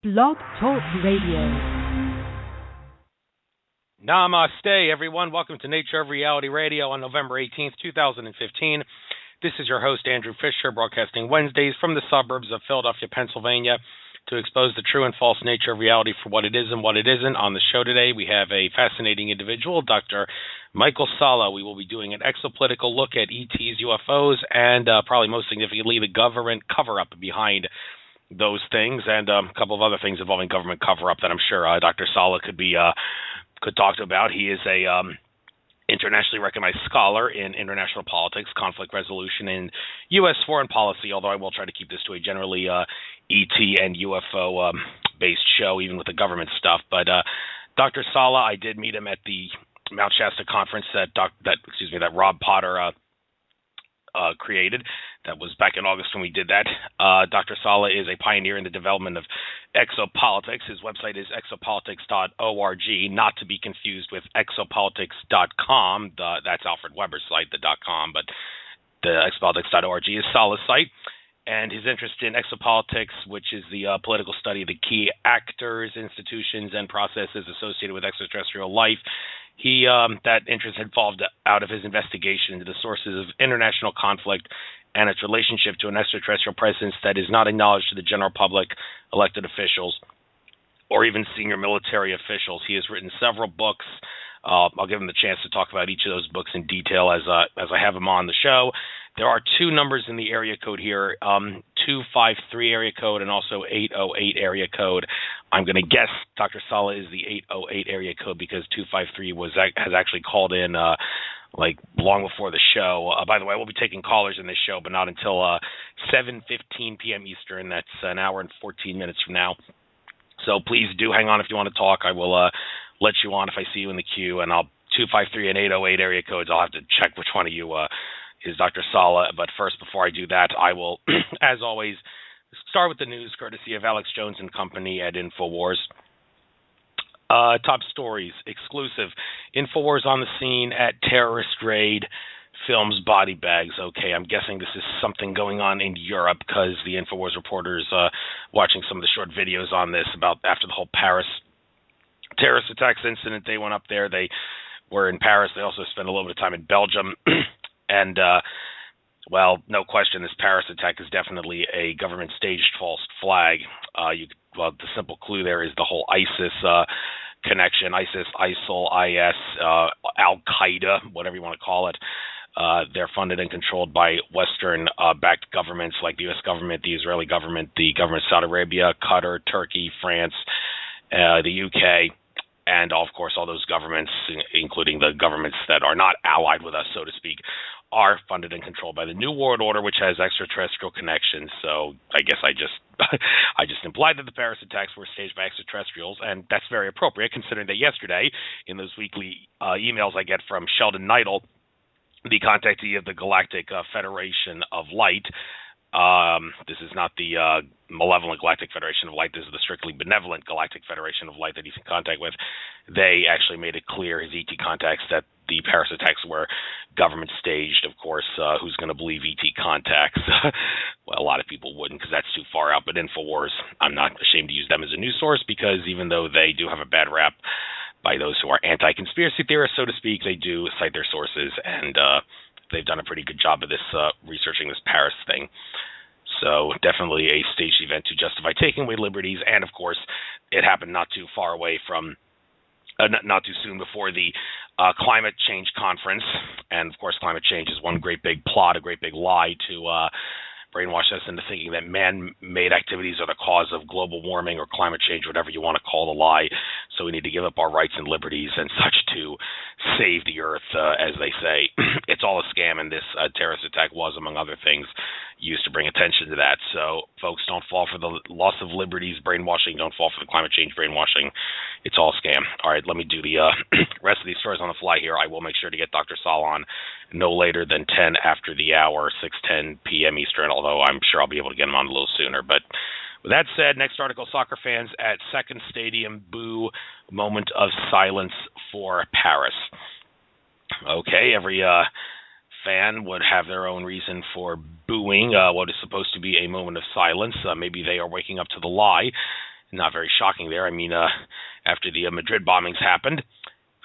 Blog Talk Radio. Namaste, everyone. Welcome to Nature of Reality Radio on November 18th, 2015. This is your host, Andrew Fisher, broadcasting Wednesdays from the suburbs of Philadelphia, Pennsylvania, to expose the true and false nature of reality for what it is and what it isn't. On the show today, we have a fascinating individual, Dr. Michael Salla. We will be doing an exopolitical look at ETs, UFOs, and probably most significantly, the government cover-up behind those things, and a couple of other things involving government cover-up that I'm sure Dr. Salla could talk about. He is a internationally recognized scholar in international politics, conflict resolution, and U.S. foreign policy, although I will try to keep this to a generally ET and UFO based show, even with the government stuff. But Dr. Salla, I did meet him at the Mount Shasta conference that Rob Potter created. That was back in August when we did that. Dr. Salla is a pioneer in the development of exopolitics. His website is exopolitics.org, not to be confused with exopolitics.com. That's Alfred Weber's site, the .com, but the exopolitics.org is Salla's site. And his interest in exopolitics, which is the political study of the key actors, institutions, and processes associated with extraterrestrial life, that interest had evolved out of his investigation into the sources of international conflict and its relationship to an extraterrestrial presence that is not acknowledged to the general public, elected officials, or even senior military officials. He has written several books. I'll give him the chance to talk about each of those books in detail as I have him on the show. There are two numbers in the area code here, 253 area code and also 808 area code. I'm going to guess Dr. Salla is the 808 area code because 253 has actually called in long before the show. By the way, we'll be taking callers in this show, but not until 7:15 p.m. Eastern. That's an hour and 14 minutes from now. So please do hang on if you want to talk. I will let you on if I see you in the queue, and 253 and 808 area codes. I'll have to check which one of you is Dr. Salla. But first, before I do that, I will, as always, start with the news courtesy of Alex Jones and Company at InfoWars. Top stories, exclusive. InfoWars on the scene at terrorist raid, films body bags. Okay, I'm guessing this is something going on in Europe because the InfoWars reporters watching some of the short videos on this about after the whole Paris terrorist attacks incident, they went up there. They were in Paris. They also spent a little bit of time in Belgium. And, no question, this Paris attack is definitely a government-staged false flag. The simple clue there is the whole ISIS connection, ISIS, ISIL, IS, Al-Qaeda, whatever you want to call it. They're funded and controlled by Western-backed governments like the U.S. government, the Israeli government, the government of Saudi Arabia, Qatar, Turkey, France, the U.K., and, of course, all those governments, including the governments that are not allied with us, so to speak, are funded and controlled by the New World Order, which has extraterrestrial connections. So I guess I just implied that the Paris attacks were staged by extraterrestrials, and that's very appropriate considering that yesterday, in those weekly emails I get from Sheldon Neidl, the contactee of the Galactic Federation of Light, this is not the malevolent Galactic Federation of Light. This is the strictly benevolent Galactic Federation of Light that he's in contact with. They actually made it clear, his ET contacts, that the Paris attacks were government staged. Of course, who's going to believe ET contacts? Well, a lot of people wouldn't because that's too far out. But InfoWars, I'm not ashamed to use them as a news source because even though they do have a bad rap by those who are anti-conspiracy theorists, so to speak, they do cite their sources, and they've done a pretty good job of this researching this Paris thing. So definitely a staged event to justify taking away liberties, and of course, it happened not too far away from, not too soon before the climate change conference. And of course, climate change is one great big plot, a great big lie to brainwash us into thinking that man-made activities are the cause of global warming or climate change, whatever you want to call the lie. So we need to give up our rights and liberties and such to save the earth, as they say. It's all a scam, and this terrorist attack was, among other things, used to bring attention to that. So folks, don't fall for the loss of liberties brainwashing. Don't fall for the climate change brainwashing. It's all a scam. All right, let me do the rest of these stories on the fly here. I will make sure to get Dr. Salla on no later than 10 after the hour, 6:10 p.m. Eastern, although I'm sure I'll be able to get him on a little sooner. But with that said, next article, soccer fans at second stadium boo, moment of silence for Paris. Okay, every fan would have their own reason for booing what is supposed to be a moment of silence. Maybe they are waking up to the lie not very shocking there. I mean, after the Madrid bombings happened,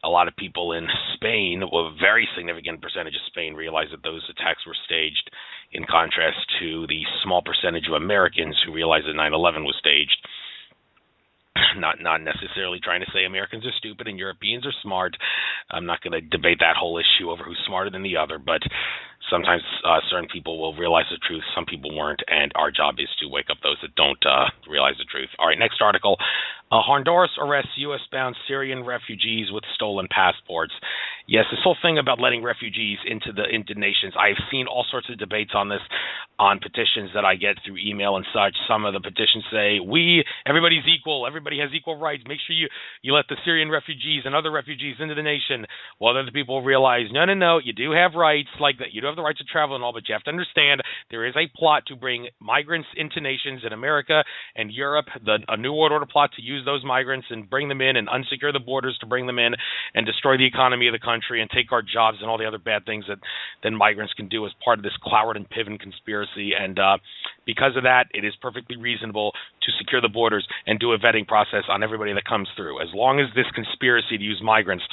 a lot of people in Spain, well, a very significant percentage of Spain, realized that those attacks were staged, in contrast to the small percentage of Americans who realized that 9/11 was staged. Not necessarily trying to say Americans are stupid and Europeans are smart. I'm not going to debate that whole issue over who's smarter than the other, but sometimes certain people will realize the truth, some people weren't, and our job is to wake up those that don't realize the truth. All right, next article. Honduras arrests U.S.-bound Syrian refugees with stolen passports. Yes, this whole thing about letting refugees into nations, I've seen all sorts of debates on this, on petitions that I get through email and such. Some of the petitions say, everybody's equal, everybody has equal rights, make sure you let the Syrian refugees and other refugees into the nation. Well, other people realize, no, you do have rights like that. You do have the right to travel and all, but you have to understand there is a plot to bring migrants into nations in America and Europe, a New World Order plot to use those migrants and bring them in and unsecure the borders to bring them in and destroy the economy of the country and take our jobs and all the other bad things that migrants can do as part of this Cloward and Piven conspiracy. And because of that, it is perfectly reasonable to secure the borders and do a vetting process on everybody that comes through. As long as this conspiracy to use migrants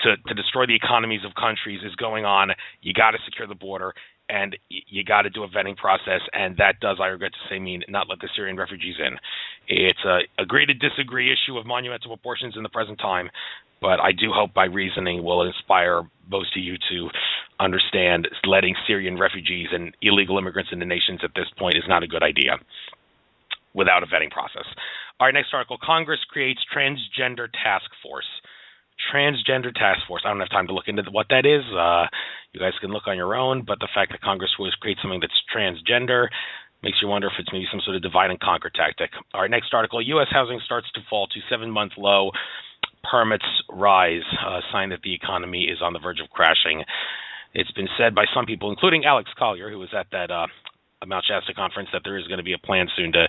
to destroy the economies of countries is going on, you got to secure the border. And you got to do a vetting process, and that does, I regret to say, mean not let the Syrian refugees in. It's a agree to disagree issue of monumental proportions in the present time, but I do hope by reasoning will inspire most of you to understand letting Syrian refugees and illegal immigrants into nations at this point is not a good idea without a vetting process. All right, next article. Congress creates transgender task force. Transgender task force. I don't have time to look into what that is. You guys can look on your own, but the fact that Congress was create something that's transgender makes you wonder if it's maybe some sort of divide and conquer tactic. All right, next article. U.S. housing starts to fall to 7-month low. Permits rise, a sign that the economy is on the verge of crashing. It's been said by some people, including Alex Collier, who was at that Mount Shasta conference, that there is going to be a plan soon to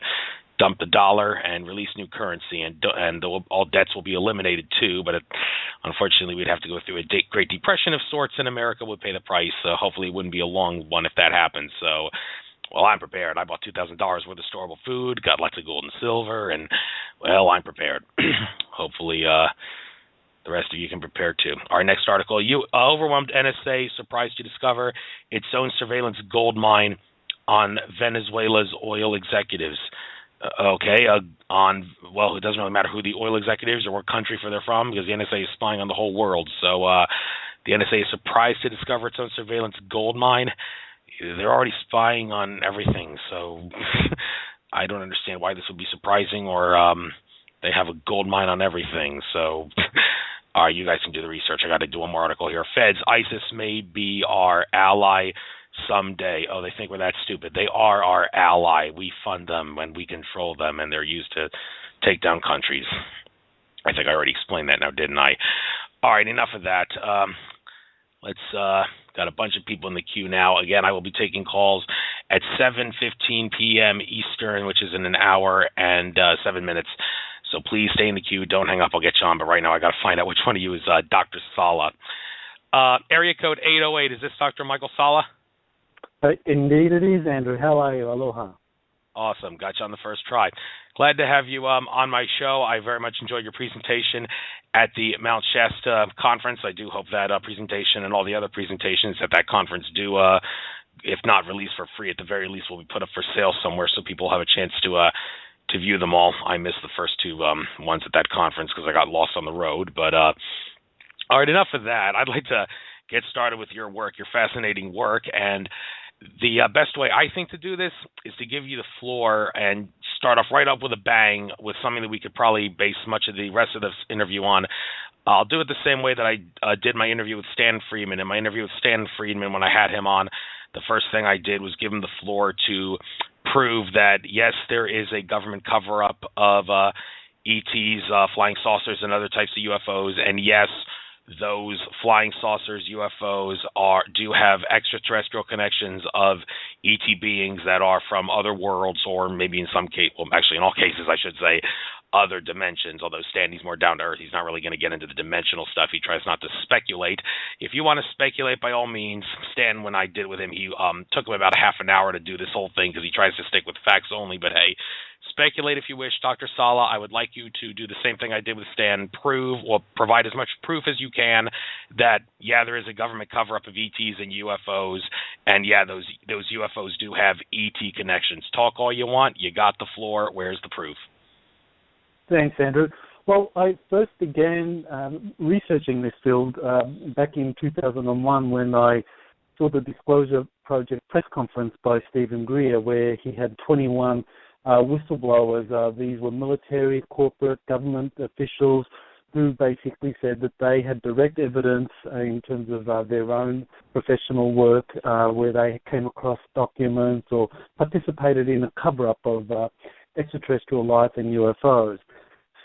dump the dollar and release new currency, and all debts will be eliminated too. But unfortunately, we'd have to go through a Great Depression of sorts, and America would pay the price. Hopefully, it wouldn't be a long one if that happens. So, well, I'm prepared. I bought $2,000 worth of storable food, got lots of gold and silver, and, well, I'm prepared. Hopefully, the rest of you can prepare too. Our next article, overwhelmed NSA surprised to discover its own surveillance gold mine on Venezuela's oil executives. Well, it doesn't really matter who the oil executives or what country they're from, because the NSA is spying on the whole world. So the NSA is surprised to discover its own surveillance gold mine. They're already spying on everything, so I don't understand why this would be surprising, or they have a gold mine on everything. So all right, you guys can do the research. I got to do one more article here. Feds, ISIS may be our ally someday. Oh, they think we're that stupid. They are our ally. We fund them and we control them, and they're used to take down countries. I think I already explained that now, didn't I? All right, enough of that. Let's got a bunch of people in the queue now. Again, I will be taking calls at 7:15 p.m. Eastern, which is in an hour and 7 minutes. So please stay in the queue. Don't hang up. I'll get you on. But right now, I got to find out which one of you is Dr. Salla. Area code 808. Is this Dr. Michael Salla? Indeed it is, Andrew. How are you? Aloha. Awesome. Got you on the first try. Glad to have you on my show. I very much enjoyed your presentation at the Mount Shasta conference. I do hope that presentation and all the other presentations at that conference do, if not released for free, at the very least will be put up for sale somewhere so people have a chance to view them all. I missed the first two ones at that conference because I got lost on the road. But all right, enough of that. I'd like to get started with your work, your fascinating work, and the best way I think to do this is to give you the floor and start off right up with a bang with something that we could probably base much of the rest of this interview on. I'll do it the same way that I did my interview with Stan Friedman. In my interview with Stan Friedman, when I had him on, the first thing I did was give him the floor to prove that, yes, there is a government cover-up of ETs, flying saucers, and other types of UFOs, and yes, those flying saucers, UFOs, do have extraterrestrial connections of ET beings that are from other worlds, or maybe in some case, well, actually in all cases, I should say, other dimensions, although Stan, he's more down to earth. He's not really going to get into the dimensional stuff. He tries not to speculate. If you want to speculate, by all means, Stan, when I did with him, he took him about a half an hour to do this whole thing because he tries to stick with facts only. But hey, speculate if you wish. Dr. Salla, I would like you to do the same thing I did with Stan. Provide as much proof as you can that, yeah, there is a government cover-up of ETs and UFOs, and yeah, those UFOs do have ET connections. Talk all you want. You got the floor. Where's the proof? Thanks, Andrew. Well, I first began researching this field back in 2001 when I saw the Disclosure Project press conference by Stephen Greer, where he had 21 whistleblowers. These were military, corporate, government officials who basically said that they had direct evidence in terms of their own professional work where they came across documents or participated in a cover-up of extraterrestrial life and UFOs.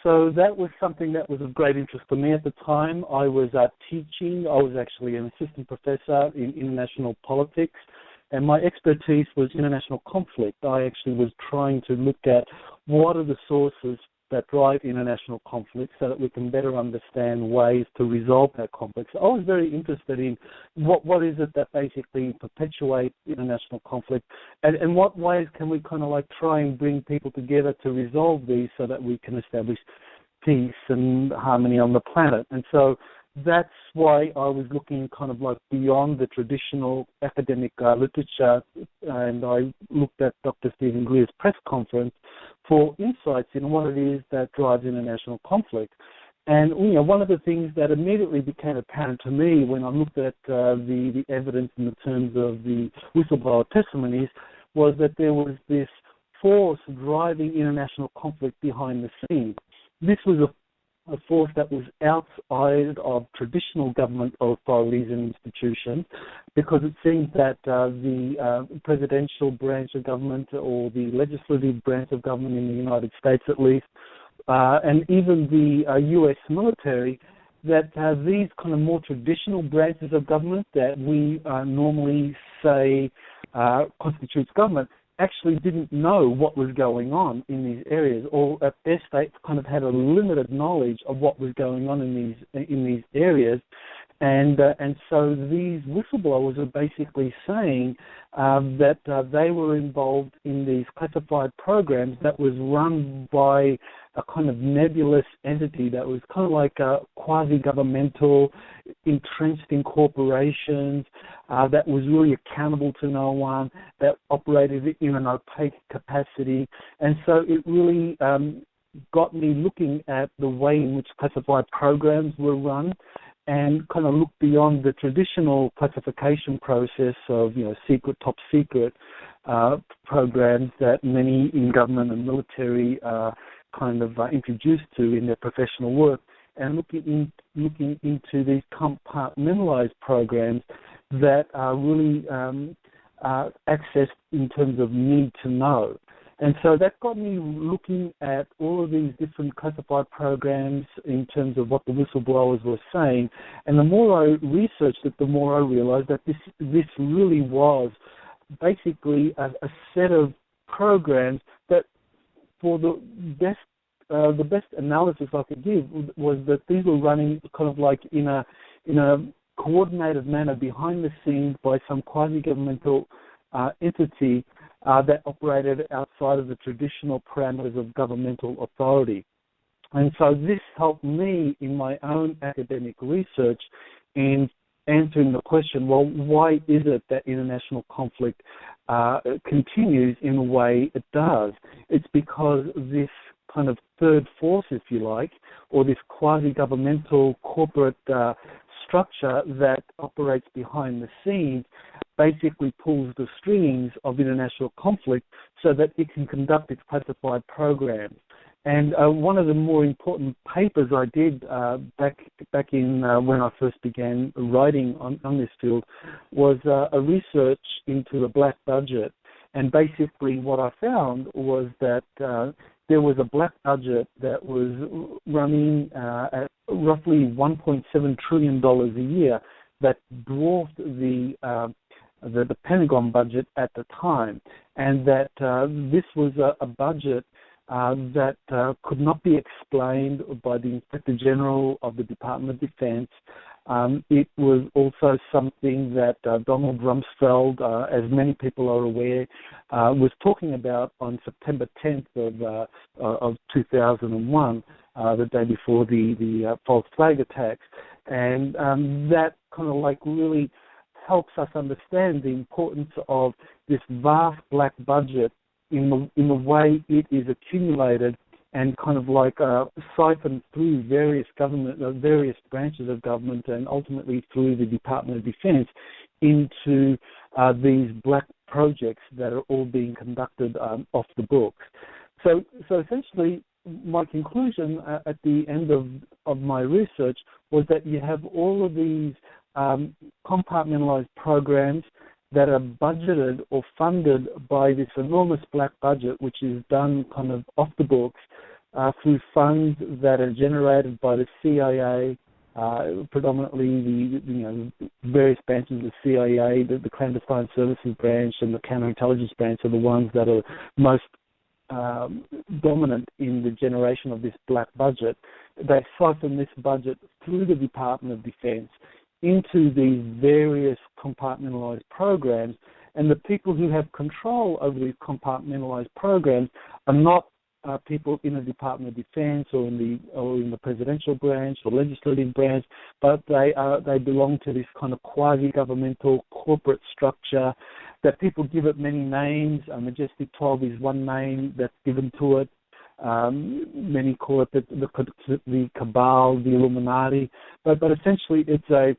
So that was something that was of great interest to me at the time. I was teaching. I was actually an assistant professor in international politics, and my expertise was international conflict. I actually was trying to look at what are the sources that drive international conflict so that we can better understand ways to resolve that conflict. So I was very interested in what is it that basically perpetuates international conflict, and what ways can we kind of like try and bring people together to resolve these so that we can establish peace and harmony on the planet. And so that's why I was looking kind of like beyond the traditional academic literature, and I looked at Dr. Stephen Greer's press conference for insights in what it is that drives international conflict. And one of the things that immediately became apparent to me when I looked at the evidence in the terms of the whistleblower testimonies was that there was this force driving international conflict behind the scenes. This was a force that was outside of traditional government authorities and institutions, because it seems that the presidential branch of government or the legislative branch of government in the United States at least, and even the U.S. military, that these kind of more traditional branches of government that we normally say constitutes government actually didn't know what was going on in these areas, or at best they kind of had a limited knowledge of what was going on in these areas, and so these whistleblowers are basically saying that they were involved in these classified programs that was run by a kind of nebulous entity that was kind of like a quasi-governmental, entrenched in corporations, that was really accountable to no one, that operated in an opaque capacity. And so it really got me looking at the way in which classified programs were run, and kind of look beyond the traditional classification process of, secret, top secret programs that many in government and military are kind of introduced to in their professional work, and looking into these compartmentalized programs that are really accessed in terms of need to know. And so that got me looking at all of these different classified programs in terms of what the whistleblowers were saying. And the more I researched it, the more I realized that this really was basically a set of programs that, for the best analysis I could give, was that these were running kind of like in a coordinated manner behind the scenes by some quasi-governmental entity that operated outside of the traditional parameters of governmental authority. And so this helped me in my own academic research in answering the question, well, why is it that international conflict continues in the way it does? It's because this kind of third force, if you like, or this quasi-governmental corporate structure that operates behind the scenes basically pulls the strings of international conflict so that it can conduct its classified programs. And one of the more important papers I did back in when I first began writing on this field was a research into the black budget. And basically what I found was that there was a black budget that was running at roughly $1.7 trillion a year that dwarfed the Pentagon budget at the time, and that this was a budget that could not be explained by the Inspector General of the Department of Defense. It was also something that Donald Rumsfeld, as many people are aware, was talking about on September 10th of 2001, the day before the false flag attacks. And that kind of like really helps us understand the importance of this vast black budget in the way it is accumulated and kind of like siphoned through various various branches of government and ultimately through the Department of Defense into these black projects that are all being conducted off the books. So essentially, my conclusion at the end of my research was that you have all of these compartmentalized programs that are budgeted or funded by this enormous black budget, which is done kind of off the books through funds that are generated by the CIA, predominantly the various branches of the CIA, the clandestine services branch and the counterintelligence branch are the ones that are most dominant in the generation of this black budget. They siphon this budget through the Department of Defense into these various compartmentalized programs, and the people who have control over these compartmentalized programs are not people in the Department of Defense or in the presidential branch or legislative branch, but they belong to this kind of quasi-governmental corporate structure that people give it many names. Majestic 12 is one name that's given to it. Many call it the Cabal, the Illuminati, but essentially it's a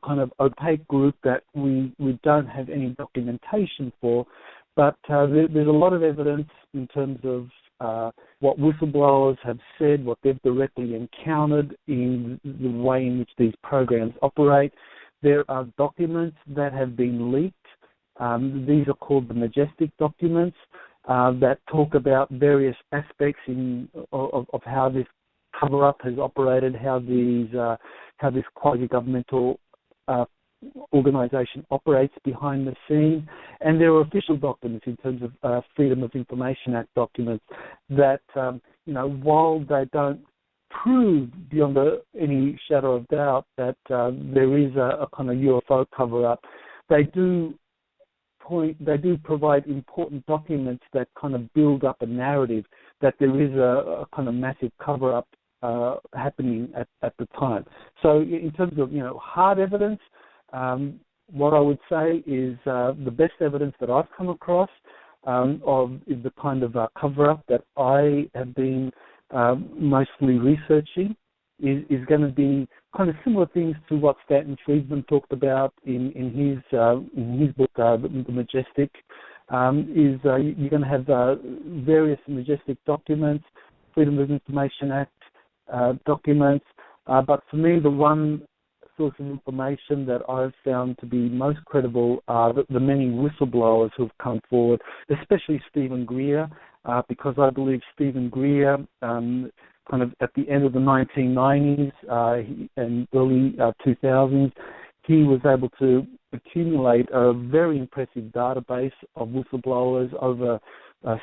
kind of opaque group that we don't have any documentation for, but there's a lot of evidence in terms of what whistleblowers have said, what they've directly encountered in the way in which these programs operate. There are documents that have been leaked. These are called the Majestic documents that talk about various aspects of how this cover-up has operated, how this quasi-governmental organization operates behind the scene, and there are official documents in terms of Freedom of Information Act documents that, while they don't prove beyond any shadow of doubt that there is a kind of UFO cover-up, they do provide important documents that kind of build up a narrative that there is a kind of massive cover-up happening at the time. So in terms of hard evidence, what I would say is the best evidence that I've come across is the kind of cover-up that I have been mostly researching is going to be kind of similar things to what Stanton Friedman talked about in his book, The Majestic. You're going to have various Majestic documents, Freedom of Information Act documents, but for me the one source of information that I've found to be most credible are the many whistleblowers who have come forward, especially Stephen Greer, because I believe Stephen Greer, kind of at the end of the 1990s and early 2000s, he was able to accumulate a very impressive database of whistleblowers, over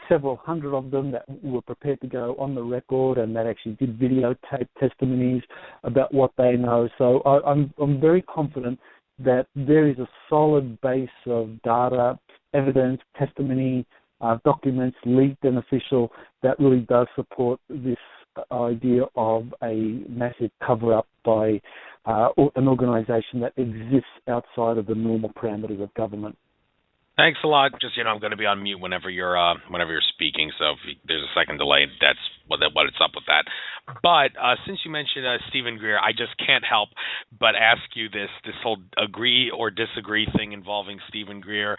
several hundred of them that were prepared to go on the record and that actually did videotape testimonies about what they know. So I'm very confident that there is a solid base of data, evidence, testimony, documents, leaked and official, that really does support this idea of a massive cover-up by an organization that exists outside of the normal parameters of government. Thanks a lot. Just I'm going to be on mute whenever you're speaking. So if there's a second delay, that's what it's up with that. But since you mentioned Stephen Greer, I just can't help but ask you this whole agree or disagree thing involving Stephen Greer.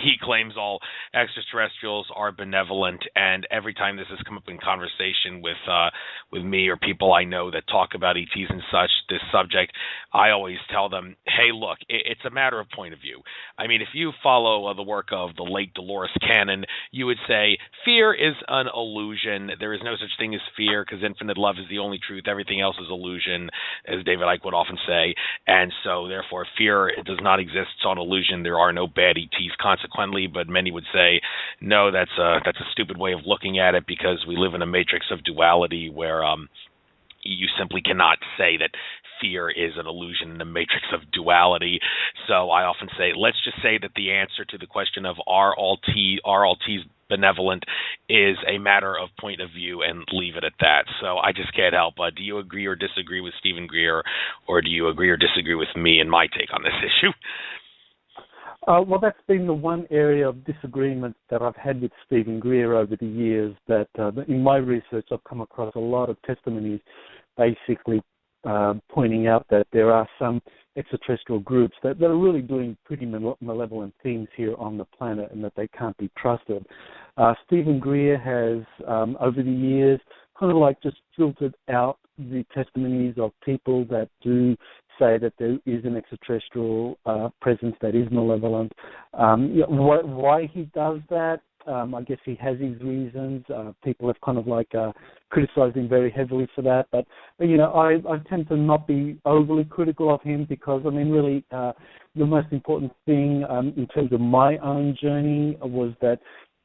He claims all extraterrestrials are benevolent, and every time this has come up in conversation with me or people I know that talk about ETs and such, this subject, I always tell them, hey, look, it's a matter of point of view. I mean, if you follow the work of the late Dolores Cannon, you would say fear is an illusion. There is no such thing as fear because infinite love is the only truth. Everything else is illusion. As David Icke like would often say, and so therefore fear does not exist. It's an illusion. There are no bad ETs consequently, but many would say, no, that's a stupid way of looking at it because we live in a matrix of duality where you simply cannot say that fear is an illusion in the matrix of duality. So I often say, let's just say that the answer to the question of are all T's benevolent is a matter of point of view and leave it at that. So I just can't help. Do you agree or disagree with Stephen Greer, or do you agree or disagree with me and my take on this issue? Well, that's been the one area of disagreement that I've had with Stephen Greer over the years, that in my research I've come across a lot of testimonies basically pointing out that there are some extraterrestrial groups that are really doing pretty malevolent things here on the planet and that they can't be trusted. Stephen Greer has, over the years, kind of like just filtered out the testimonies of people that do say that there is an extraterrestrial presence that is malevolent. Why he does that, I guess he has his reasons. People have kind of like criticized him very heavily for that. But I tend to not be overly critical of him because, I mean, really the most important thing in terms of my own journey was that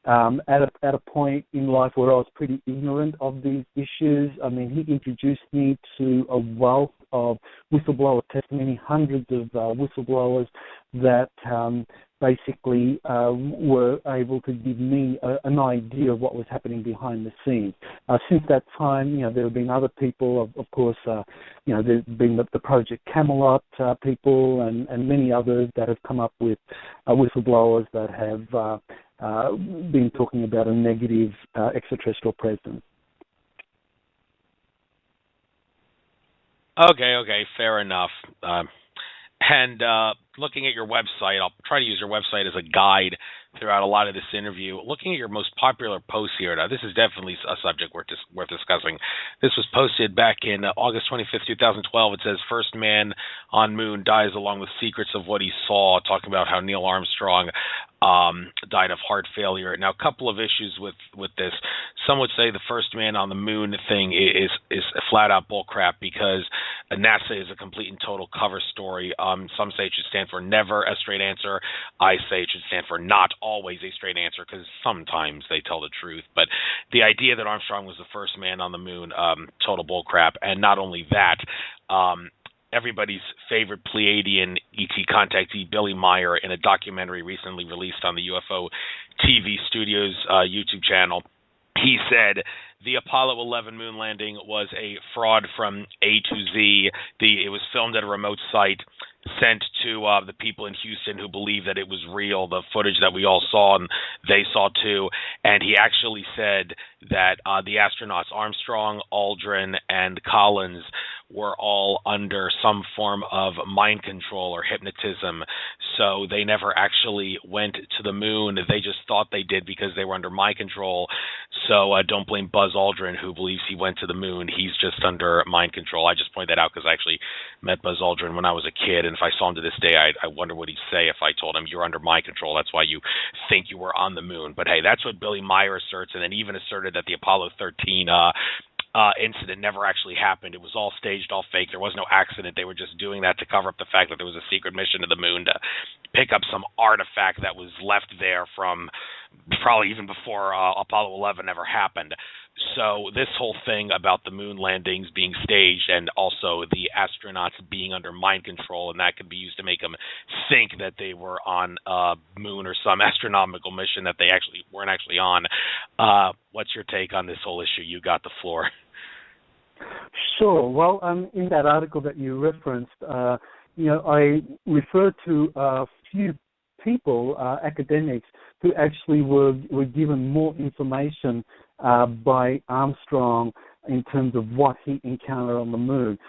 at a point in life where I was pretty ignorant of these issues. I mean, he introduced me to a wealth of whistleblower testimony, hundreds of whistleblowers that basically were able to give me an idea of what was happening behind the scenes. Since that time, there have been other people, of course, there's been the Project Camelot people and many others that have come up with whistleblowers that have been talking about a negative extraterrestrial presence. Okay, fair enough. And looking at your website, I'll try to use your website as a guide throughout a lot of this interview. Looking at your most popular posts here, now this is definitely a subject worth discussing. This was posted back in August 25th, 2012. It says, first man on moon dies along with secrets of what he saw, talking about how Neil Armstrong died of heart failure. Now, a couple of issues with this. Some would say the first man on the moon thing is a flat-out bullcrap because NASA is a complete and total cover story. Some say it should stand for never a straight answer. I say it should stand for not always a straight answer because sometimes they tell the truth. But the idea that Armstrong was the first man on the moon, total bullcrap. And not only that, everybody's favorite Pleiadian ET contactee, Billy Meyer, in a documentary recently released on the UFO TV Studios YouTube channel, he said the Apollo 11 moon landing was a fraud from A to Z. It was filmed at a remote site, sent to the people in Houston who believe that it was real, the footage that we all saw and they saw too. And he actually said that the astronauts Armstrong, Aldrin, and Collins were all under some form of mind control or hypnotism. So they never actually went to the moon. They just thought they did because they were under mind control. So don't blame Buzz Aldrin, who believes he went to the moon. He's just under mind control. I just point that out because I actually met Buzz Aldrin when I was a kid, and if I saw him to this day, I wonder what he'd say if I told him, you're under mind control. That's why you think you were on the moon. But hey, that's what Billy Meyer asserts, and then even asserted that the Apollo 13 incident never actually happened. It was all staged, all fake. There was no accident. They were just doing that to cover up the fact that there was a secret mission to the moon to pick up some artifact that was left there from probably even before Apollo 11 ever happened. So this whole thing about the moon landings being staged and also the astronauts being under mind control, and that could be used to make them think that they were on a moon or some astronomical mission that they actually weren't actually on. What's your take on this whole issue? You got the floor. Sure. Well, in that article that you referenced, I refer to a few people, academics, who actually were given more information by Armstrong in terms of what he encountered on the moon.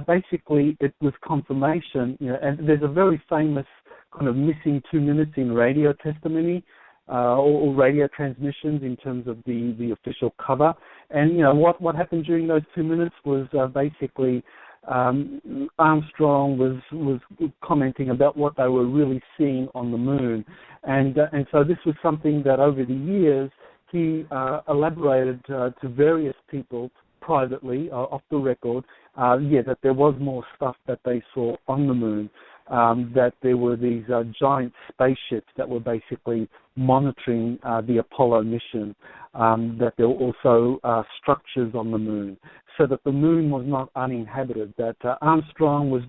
Basically, it was confirmation, and there's a very famous kind of missing 2 minutes in radio testimony or radio transmissions in terms of the official cover. And, what happened during those 2 minutes was basically Armstrong was commenting about what they were really seeing on the moon. And so this was something that over the years he elaborated to various people privately, off the record, that there was more stuff that they saw on the moon, that there were these giant spaceships that were basically monitoring the Apollo mission, that there were also structures on the moon, so that the moon was not uninhabited, that Armstrong was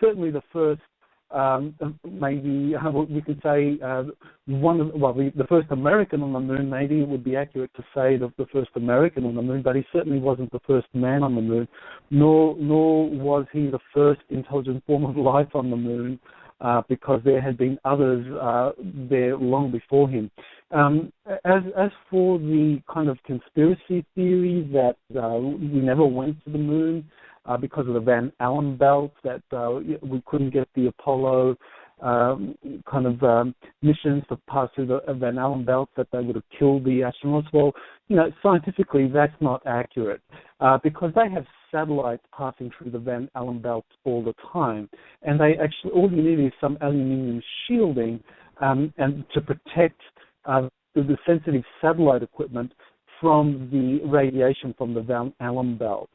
certainly the first, maybe we could say the first American on the moon. Maybe it would be accurate to say the first American on the moon, but he certainly wasn't the first man on the moon, nor was he the first intelligent form of life on the moon, because there had been others there long before him. As for the kind of conspiracy theory that we never went to the moon, because of the Van Allen belt, that we couldn't get the Apollo missions to pass through the Van Allen belt, that they would have killed the astronauts. Well, scientifically that's not accurate, because they have satellites passing through the Van Allen belt all the time, and they actually, all you need is some aluminium shielding and to protect the sensitive satellite equipment from the radiation from the Van Allen belt.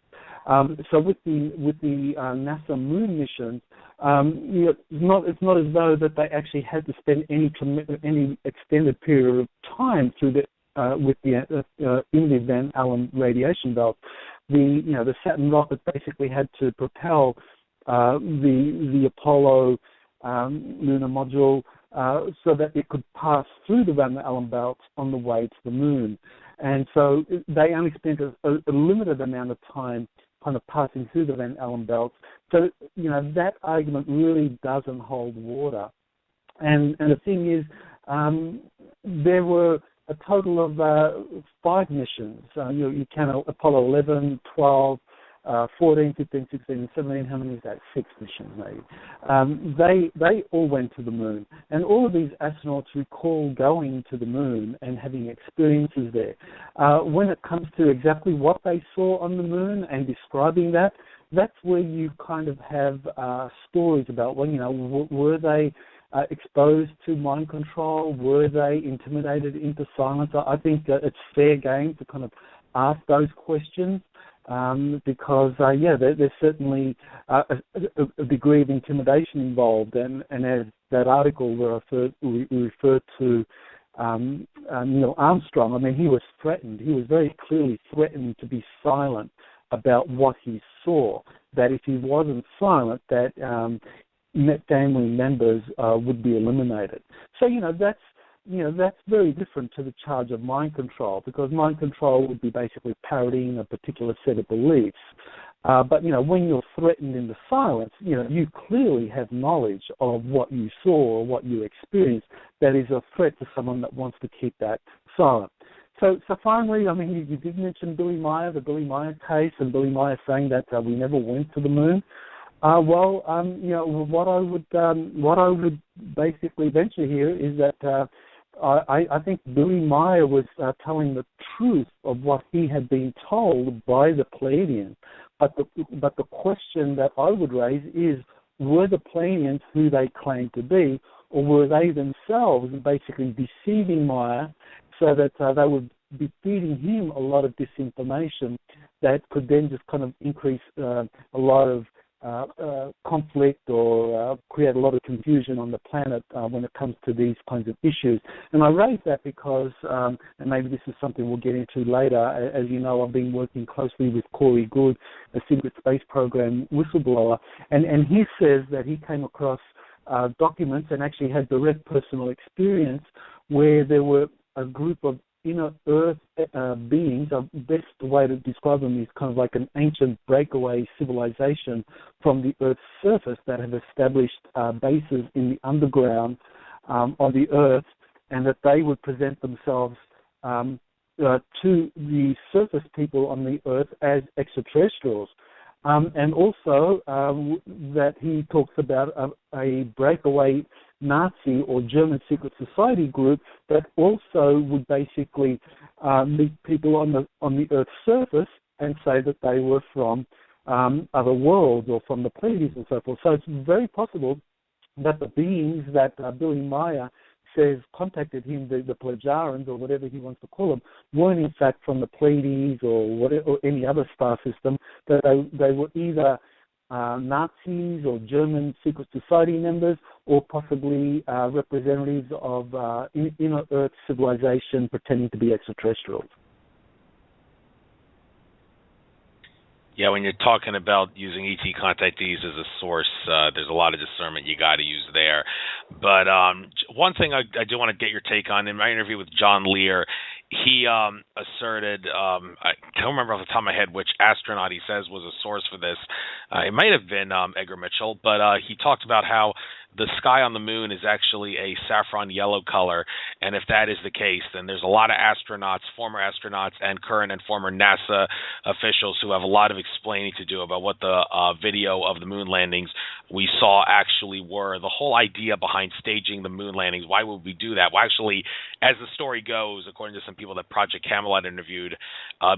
So with the NASA moon mission, it's not as though that they actually had to spend any extended period of time through in the Van Allen radiation belt. The Saturn rocket basically had to propel the Apollo lunar module so that it could pass through the Van Allen belt on the way to the moon, and so they only spent a limited amount of time kind of passing through the Van Allen belt. So, that argument really doesn't hold water. And the thing is, there were a total of 5 missions. You count Apollo 11, 12, 14, 15, 16, and 17. How many is that? 6 missions, maybe. They all went to the moon. And all of these astronauts recall going to the moon and having experiences there. When it comes to exactly what they saw on the moon and describing that, that's where you kind of have stories about, were they exposed to mind control? Were they intimidated into silence? I think that it's fair game to kind of ask those questions. Because there's certainly a degree of intimidation involved, and as that article where we referred to Neil Armstrong, I mean, he was threatened. He was very clearly threatened to be silent about what he saw. That if he wasn't silent, that family members would be eliminated. So that's very different to the charge of mind control, because mind control would be basically parodying a particular set of beliefs. But when you're threatened into silence, you clearly have knowledge of what you saw or what you experienced that is a threat to someone that wants to keep that silent. So finally, I mean, you did mention the Billy Meyer case, and Billy Meyer saying that we never went to the moon. What I would basically venture here is that I think Billy Meyer was telling the truth of what he had been told by the Pleiadians. But the question that I would raise is, were the Pleiadians who they claimed to be, or were they themselves basically deceiving Meyer so that they would be feeding him a lot of disinformation that could then just kind of increase a lot of conflict or create a lot of confusion on the planet when it comes to these kinds of issues. And I raise that because, and maybe this is something we'll get into later, as you know, I've been working closely with Corey Goode, a secret space program whistleblower, and he says that he came across documents and actually had direct personal experience where there were a group of inner Earth beings. The best way to describe them is kind of like an ancient breakaway civilization from the Earth's surface that have established bases in the underground of the Earth, and that they would present themselves to the surface people on the Earth as extraterrestrials. And also that he talks about a breakaway Nazi or German secret society group that also would basically meet people on the Earth's surface and say that they were from other worlds or from the Pleiades and so forth. So it's very possible that the beings that Billy Meyer says contacted him, the Plajarans or whatever he wants to call them, weren't in fact from the Pleiades or any other star system, that they were either Nazis or German secret society members, or possibly representatives of inner Earth civilization pretending to be extraterrestrials. Yeah, when you're talking about using ET contactees as a source, there's a lot of discernment you got to use there. But one thing I do want to get your take on, in my interview with John Lear, he asserted, I don't remember off the top of my head which astronaut he says was a source for this. It might have been Edgar Mitchell, but he talked about how the sky on the moon is actually a saffron yellow color, and if that is the case, then there's a lot of astronauts, former astronauts, and current and former NASA officials who have a lot of explaining to do about what the video of the moon landings we saw actually were. The whole idea behind staging the moon landings, why would we do that? Well, actually, as the story goes, according to some people that Project Camelot interviewed,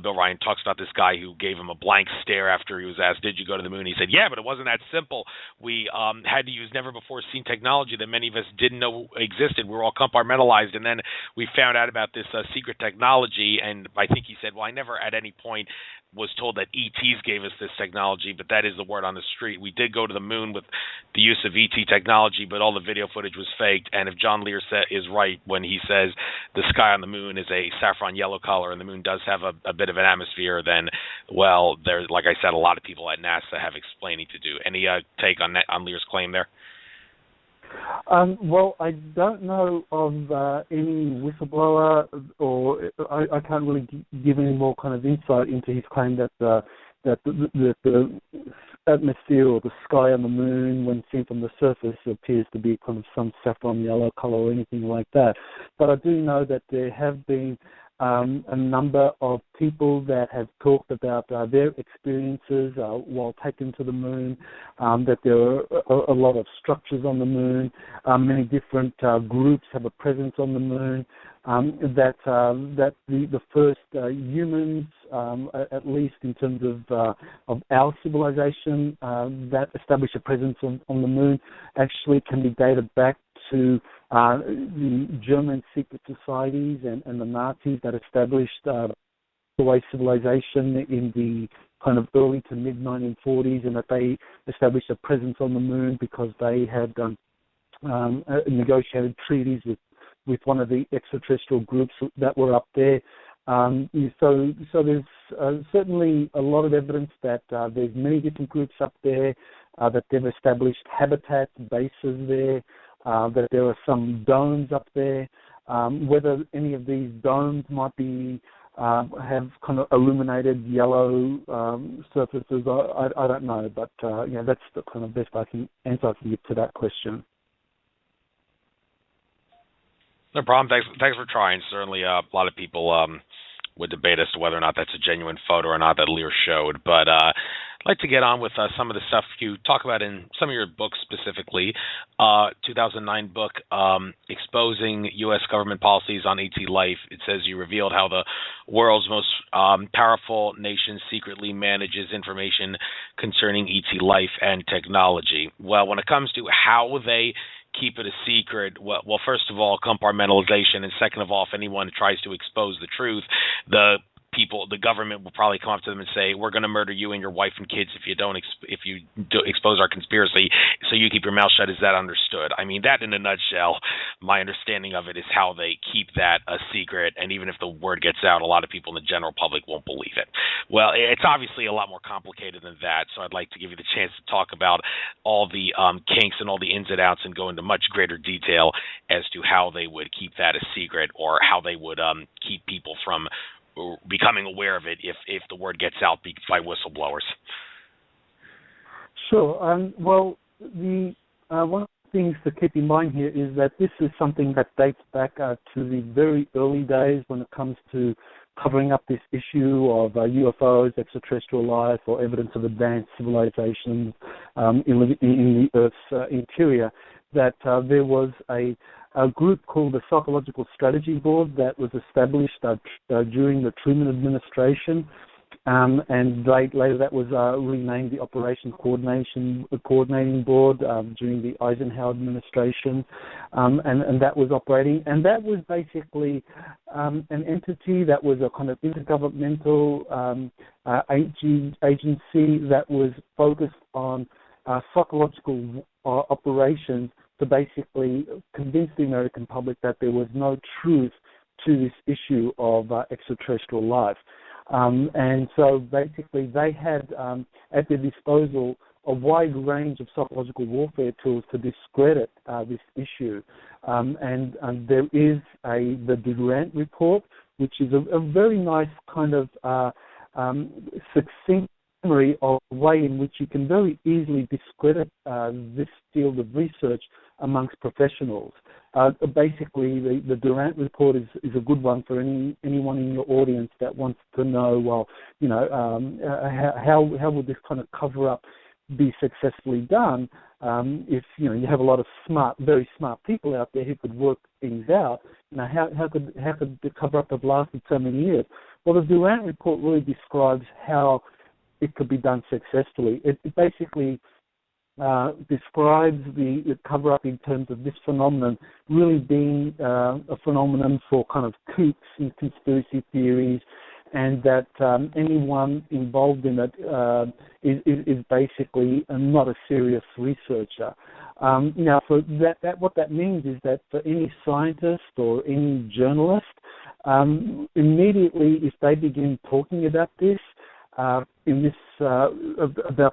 Bill Ryan talks about this guy who gave him a blank stare after he was asked, did you go to the moon? He said, yeah, but it wasn't that simple. We had to use never-before-seen technology that many of us didn't know existed. We were all compartmentalized, and then we found out about this secret technology, and I think he said, well, I never at any point was told that ETs gave us this technology, but that is the word on the street. We did go to the moon with the use of ET technology, but all the video footage was faked. And if John Lear is right when he says the sky on the moon is a saffron yellow color and the moon does have a bit of an atmosphere, then, well, there's, like I said, a lot of people at NASA have explaining to do. Any take on Lear's claim there? Well, I don't know of any whistleblower, or I can't really give any more kind of insight into his claim that the atmosphere or the sky on the moon, when seen from the surface, appears to be kind of some saffron yellow color or anything like that. But I do know that there have been a number of people that have talked about their experiences while taken to the moon, that there are a lot of structures on the moon, many different groups have a presence on the moon, that the first humans, at least in terms of our civilization, that establish a presence on the moon, actually can be dated back to the German secret societies and the Nazis that established the way civilization in the kind of early to mid 1940s, and that they established a presence on the moon because they had negotiated treaties with one of the extraterrestrial groups that were up there. So there's certainly a lot of evidence that there's many different groups up there, that they've established habitats, bases there, that there are some domes up there. Whether any of these domes might be have kind of illuminated yellow surfaces, I don't know. But yeah, that's the kind of best I can answer for you to that question. No problem. Thanks for trying. Certainly, a lot of people would debate as to whether or not that's a genuine photo or not that Lear showed. But I'd like to get on with some of the stuff you talk about in some of your books, specifically 2009 book, Exposing U.S. Government Policies on ET Life. It says you revealed how the world's most powerful nation secretly manages information concerning ET life and technology. Well, when it comes to how they keep it a secret, well, first of all, compartmentalization, and second of all, if anyone tries to expose the truth, the government will probably come up to them and say, we're going to murder you and your wife and kids if you don't expose our conspiracy, so you keep your mouth shut. Is that understood? I mean, that in a nutshell, my understanding of it is how they keep that a secret, and even if the word gets out, a lot of people in the general public won't believe it. Well, it's obviously a lot more complicated than that, so I'd like to give you the chance to talk about all the kinks and all the ins and outs and go into much greater detail as to how they would keep that a secret, or how they would keep people from becoming aware of it if the word gets out by whistleblowers. Sure. Well, the one of the things to keep in mind here is that this is something that dates back to the very early days when it comes to covering up this issue of UFOs, extraterrestrial life, or evidence of advanced civilizations in the Earth's interior, that there was a group called the Psychological Strategy Board that was established during the Truman administration, and later that was renamed the Operations Coordinating Board during the Eisenhower administration, and that was operating. And that was basically an entity that was a kind of intergovernmental agency that was focused on psychological operations to basically convince the American public that there was no truth to this issue of extraterrestrial life. And so basically they had at their disposal a wide range of psychological warfare tools to discredit this issue. And there is the Durant report, which is a very nice kind of succinct summary of a way in which you can very easily discredit this field of research amongst professionals. Basically, the Durant report is a good one for anyone in your audience that wants to know, well, how would this kind of cover-up be successfully done if, you have a lot of very smart people out there who could work things out. How could the cover-up have lasted so many years? Well, the Durant report really describes how it could be done successfully. It basically describes the cover-up in terms of this phenomenon really being a phenomenon for kind of kooks and conspiracy theories, and that anyone involved in it is basically not a serious researcher. Now, for that, what that means is that for any scientist or any journalist, immediately if they begin talking about this, about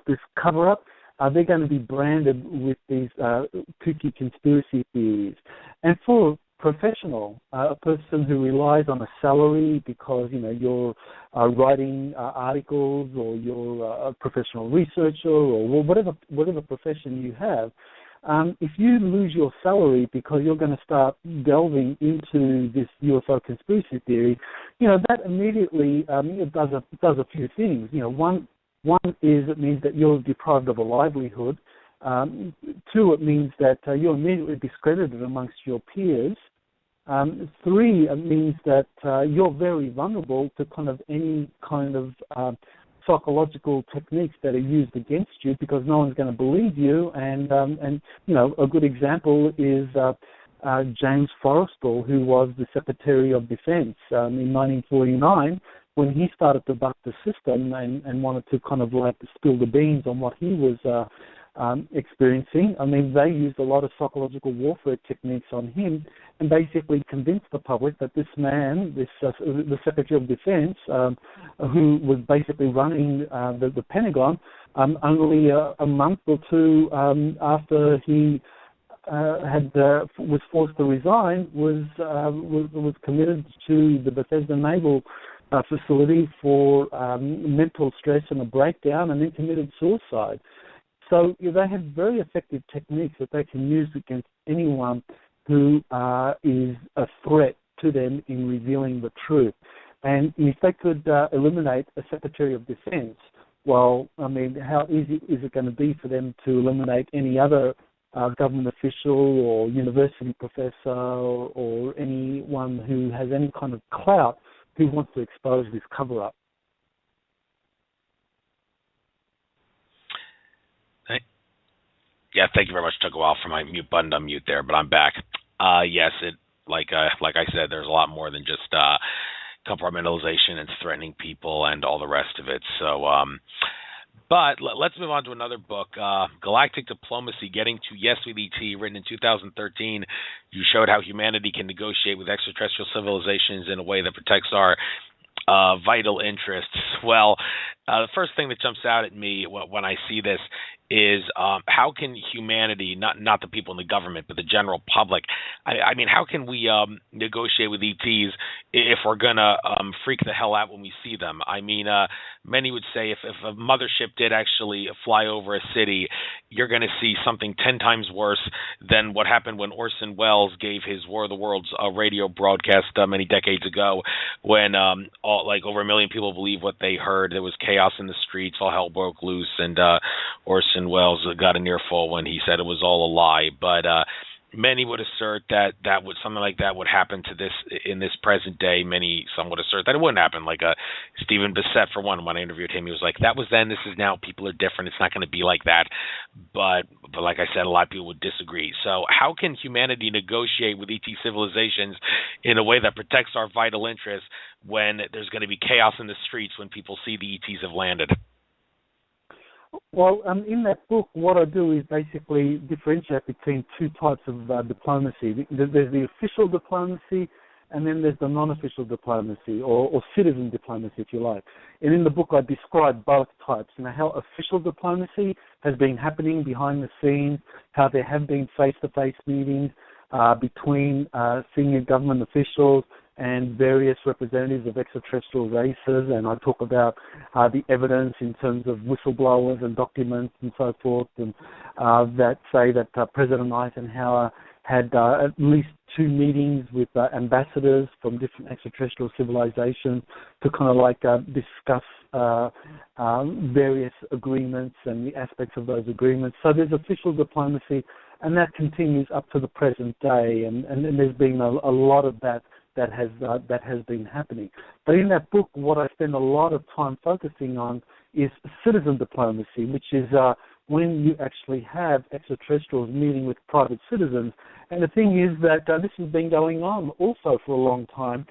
this cover-up, they're going to be branded with these kooky conspiracy theories. And for a professional, a person who relies on a salary because, you're writing articles or you're a professional researcher or whatever profession you have, if you lose your salary because you're going to start delving into this UFO conspiracy theory, that immediately does a few things. One is it means that you're deprived of a livelihood. Two, it means that you're immediately discredited amongst your peers. Three, it means that you're very vulnerable to kind of any kind of psychological techniques that are used against you because no one's going to believe you. And a good example is James Forrestal, who was the Secretary of Defense in 1949. When he started to buck the system and wanted to kind of like spill the beans on what he was experiencing, they used a lot of psychological warfare techniques on him and basically convinced the public that this man, the Secretary of Defense, who was basically running the Pentagon, only a month or two after he was forced to resign, was committed to the Bethesda Naval facility for mental stress and a breakdown, and then committed suicide. So they have very effective techniques that they can use against anyone who is a threat to them in revealing the truth. And if they could eliminate a Secretary of Defense, well, how easy is it going to be for them to eliminate any other government official or university professor or anyone who has any kind of clout who wants to expose this cover-up? Yeah, thank you very much. It took a while for my mute button to unmute there, but I'm back. Yes, like I said, there's a lot more than just compartmentalization and threatening people and all the rest of it. So, but let's move on to another book, Galactic Diplomacy, Getting to Yes with ET, written in 2013. You showed how humanity can negotiate with extraterrestrial civilizations in a way that protects our vital interests. Well, the first thing that jumps out at me when I see this is how can humanity, not the people in the government, but the general public, how can we negotiate with ETs if we're going to freak the hell out when we see them? Many would say if a mothership did actually fly over a city, you're going to see something 10 times worse than what happened when Orson Welles gave his War of the Worlds radio broadcast many decades ago, when over 1 million people believed what they heard. There was chaos in the streets, all hell broke loose, and Orson Welles got an earful when he said it was all a lie. But Many would assert that something like that would happen to this in this present day. Some would assert that it wouldn't happen. Like Stephen Bissett, for one, when I interviewed him, he was like, "That was then. This is now. People are different. It's not going to be like that." But like I said, a lot of people would disagree. So how can humanity negotiate with ET civilizations in a way that protects our vital interests when there's going to be chaos in the streets when people see the ETs have landed? Well, in that book, what I do is basically differentiate between two types of diplomacy. There's the official diplomacy, and then there's the non-official diplomacy, or citizen diplomacy, if you like. And in the book, I describe both types, how official diplomacy has been happening behind the scenes, how there have been face-to-face meetings between senior government officials and various representatives of extraterrestrial races, and I talk about the evidence in terms of whistleblowers and documents and so forth, and that say that President Eisenhower had at least 2 meetings with ambassadors from different extraterrestrial civilizations to kind of discuss various agreements and the aspects of those agreements. So there's official diplomacy, and that continues up to the present day, and there's been a lot of that has been happening. But in that book, what I spend a lot of time focusing on is citizen diplomacy, which is when you actually have extraterrestrials meeting with private citizens. And the thing is that this has been going on also for a long time,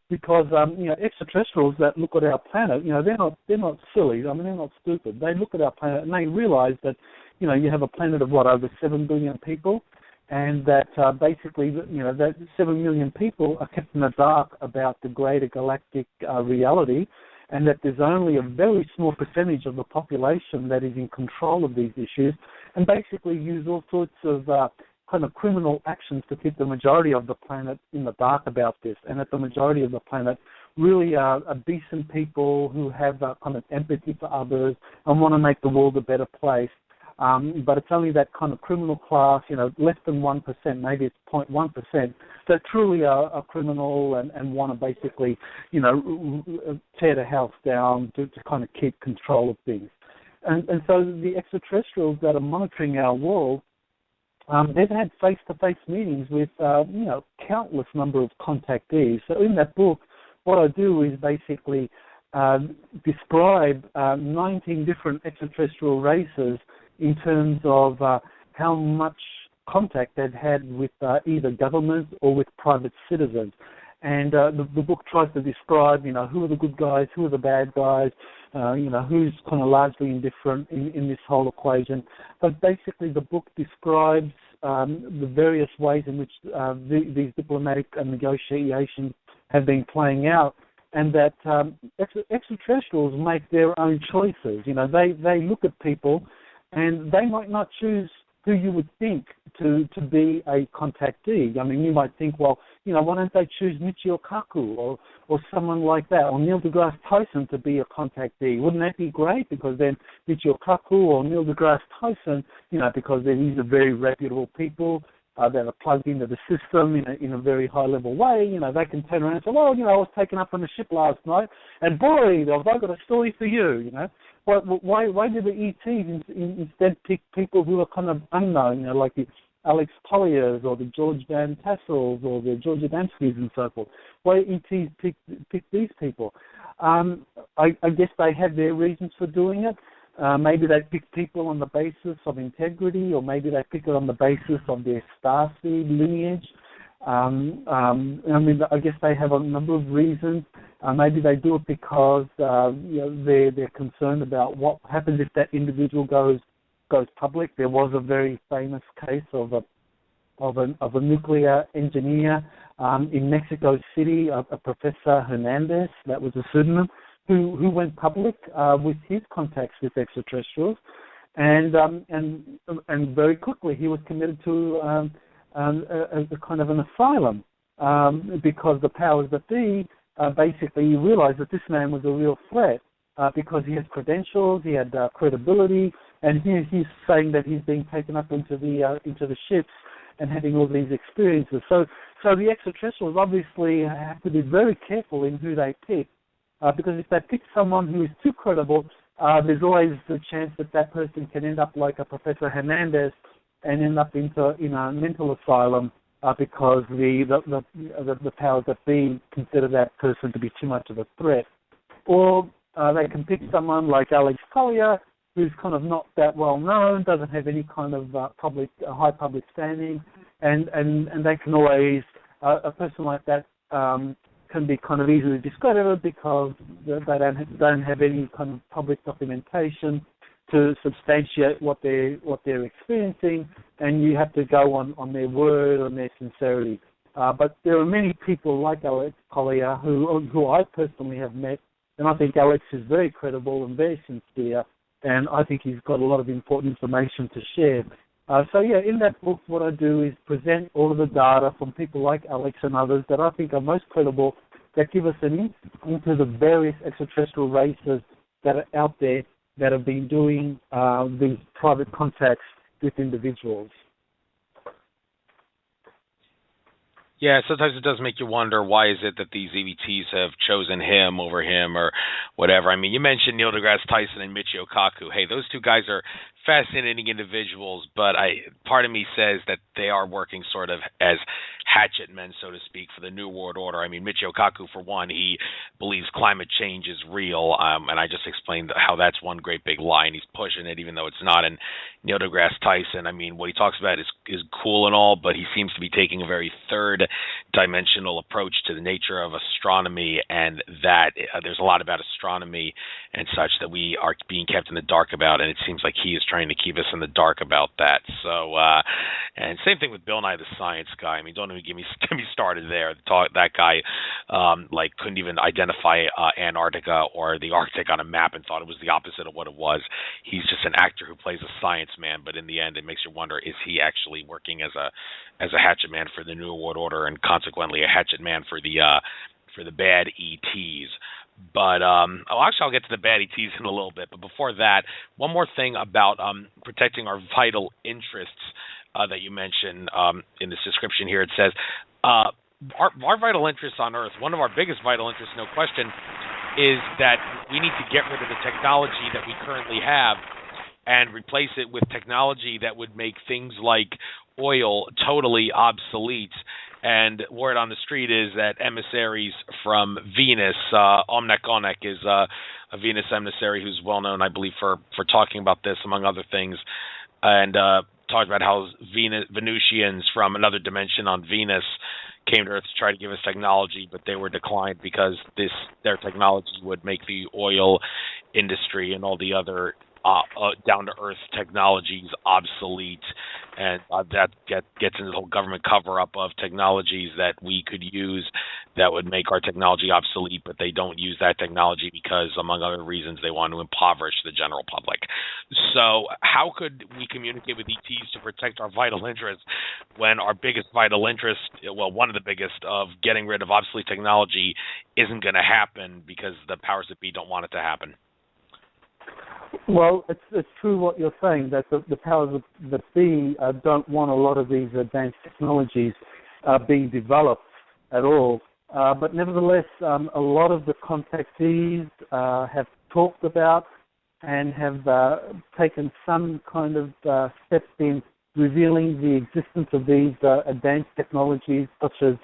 because extraterrestrials that look at our planet, they're not silly. They're not stupid. They look at our planet and they realize that you have a planet of over 7 billion people. And that basically, that 7 million people are kept in the dark about the greater galactic reality, and that there's only a very small percentage of the population that is in control of these issues, and basically use all sorts of kind of criminal actions to keep the majority of the planet in the dark about this, and that the majority of the planet really are decent people who have kind of empathy for others and want to make the world a better place. But it's only that kind of criminal class, less than 1%, maybe it's 0.1%, that truly are criminal and want to basically, tear the house down to kind of keep control of things. And so the extraterrestrials that are monitoring our world, they've had face-to-face meetings with, countless number of contactees. So in that book, what I do is basically describe 19 different extraterrestrial races in terms of how much contact they've had with either governments or with private citizens. And the book tries to describe, who are the good guys, who are the bad guys, who's kind of largely indifferent in this whole equation. But basically the book describes the various ways in which these diplomatic negotiations have been playing out, and that extraterrestrials make their own choices. They look at people, and they might not choose who you would think to be a contactee. You might think, well, why don't they choose Michio Kaku or someone like that, or Neil deGrasse Tyson to be a contactee? Wouldn't that be great? Because then Michio Kaku or Neil deGrasse Tyson, because these are very reputable people that are plugged into the system in a very high-level way, they can turn around and say, well, I was taken up on the ship last night, and boy, have I got a story for you, Why do the ETs instead pick people who are kind of unknown, like the Alex Colliers or the George Van Tassels or the George Adamskis and so forth? Why ETs pick these people? I guess they have their reasons for doing it. Maybe they pick people on the basis of integrity, or maybe they pick it on the basis of their starseed lineage. I guess they have a number of reasons. Maybe they do it because they're concerned about what happens if that individual goes public. There was a very famous case of a nuclear engineer in Mexico City, a Professor Hernandez, that was a pseudonym, who went public with his contacts with extraterrestrials, and very quickly he was committed to a kind of an asylum because the powers that be basically realized that this man was a real threat because he had credentials, he had credibility, and he's saying that he's being taken up into the ships and having all these experiences. So the extraterrestrials obviously have to be very careful in who they pick. Because if they pick someone who is too credible, there's always the chance that person can end up like a Professor Hernandez and end up in a mental asylum because the powers that be consider that person to be too much of a threat. Or they can pick someone like Alex Collier, who's kind of not that well known, doesn't have any kind of high public standing, and they can always a person like that can be kind of easily discredited because they don't have any kind of public documentation to substantiate what they're experiencing, and you have to go on their word, on their sincerity. But there are many people like Alex Collier who I personally have met, and I think Alex is very credible and very sincere, and I think he's got a lot of important information to share. So in that book, what I do is present all of the data from people like Alex and others that I think are most credible, that give us an insight into the various extraterrestrial races that are out there that have been doing these private contacts with individuals. Yeah, sometimes it does make you wonder, why is it that these EVTs have chosen him over him or whatever? I mean, you mentioned Neil deGrasse Tyson and Michio Kaku. Hey, those two guys are fascinating individuals, but part of me says that they are working sort of as hatchet men, so to speak, for the New World Order. I mean, Michio Kaku, for one, he believes climate change is real, and I just explained how that's one great big lie, and he's pushing it even though it's not. And Neil deGrasse Tyson, I mean, what he talks about is cool and all, but he seems to be taking a very third-dimensional approach to the nature of astronomy, and that there's a lot about astronomy and such that we are being kept in the dark about, and it seems like he is trying to keep us in the dark about that. So, and same thing with Bill Nye the Science Guy. I mean, don't even get me started there. That guy, couldn't even identify Antarctica or the Arctic on a map and thought it was the opposite of what it was. He's just an actor who plays a science man, but in the end, it makes you wonder: is he actually working as a hatchet man for the New World Order, and consequently a hatchet man for the bad ETs? But actually, I'll get to the bad ETs in a little bit. But before that, one more thing about protecting our vital interests that you mentioned in this description here. It says our vital interests on Earth, one of our biggest vital interests, no question, is that we need to get rid of the technology that we currently have and replace it with technology that would make things like oil totally obsolete. And word on the street is that emissaries from Venus, Omnek Onek is a Venus emissary who's well known, I believe, for talking about this, among other things, and talked about how Venusians from another dimension on Venus came to Earth to try to give us technology, but they were declined because their technology would make the oil industry and all the other down-to-earth technologies obsolete, and that gets into the whole government cover-up of technologies that we could use that would make our technology obsolete, but they don't use that technology because, among other reasons, they want to impoverish the general public. So how could we communicate with ETs to protect our vital interests when our biggest vital interest, well, one of the biggest, of getting rid of obsolete technology isn't going to happen because the powers that be don't want it to happen? Well, it's true what you're saying, that the powers that be don't want a lot of these advanced technologies being developed at all. But nevertheless, a lot of the contactees have talked about and have taken some kind of steps in revealing the existence of these advanced technologies, such as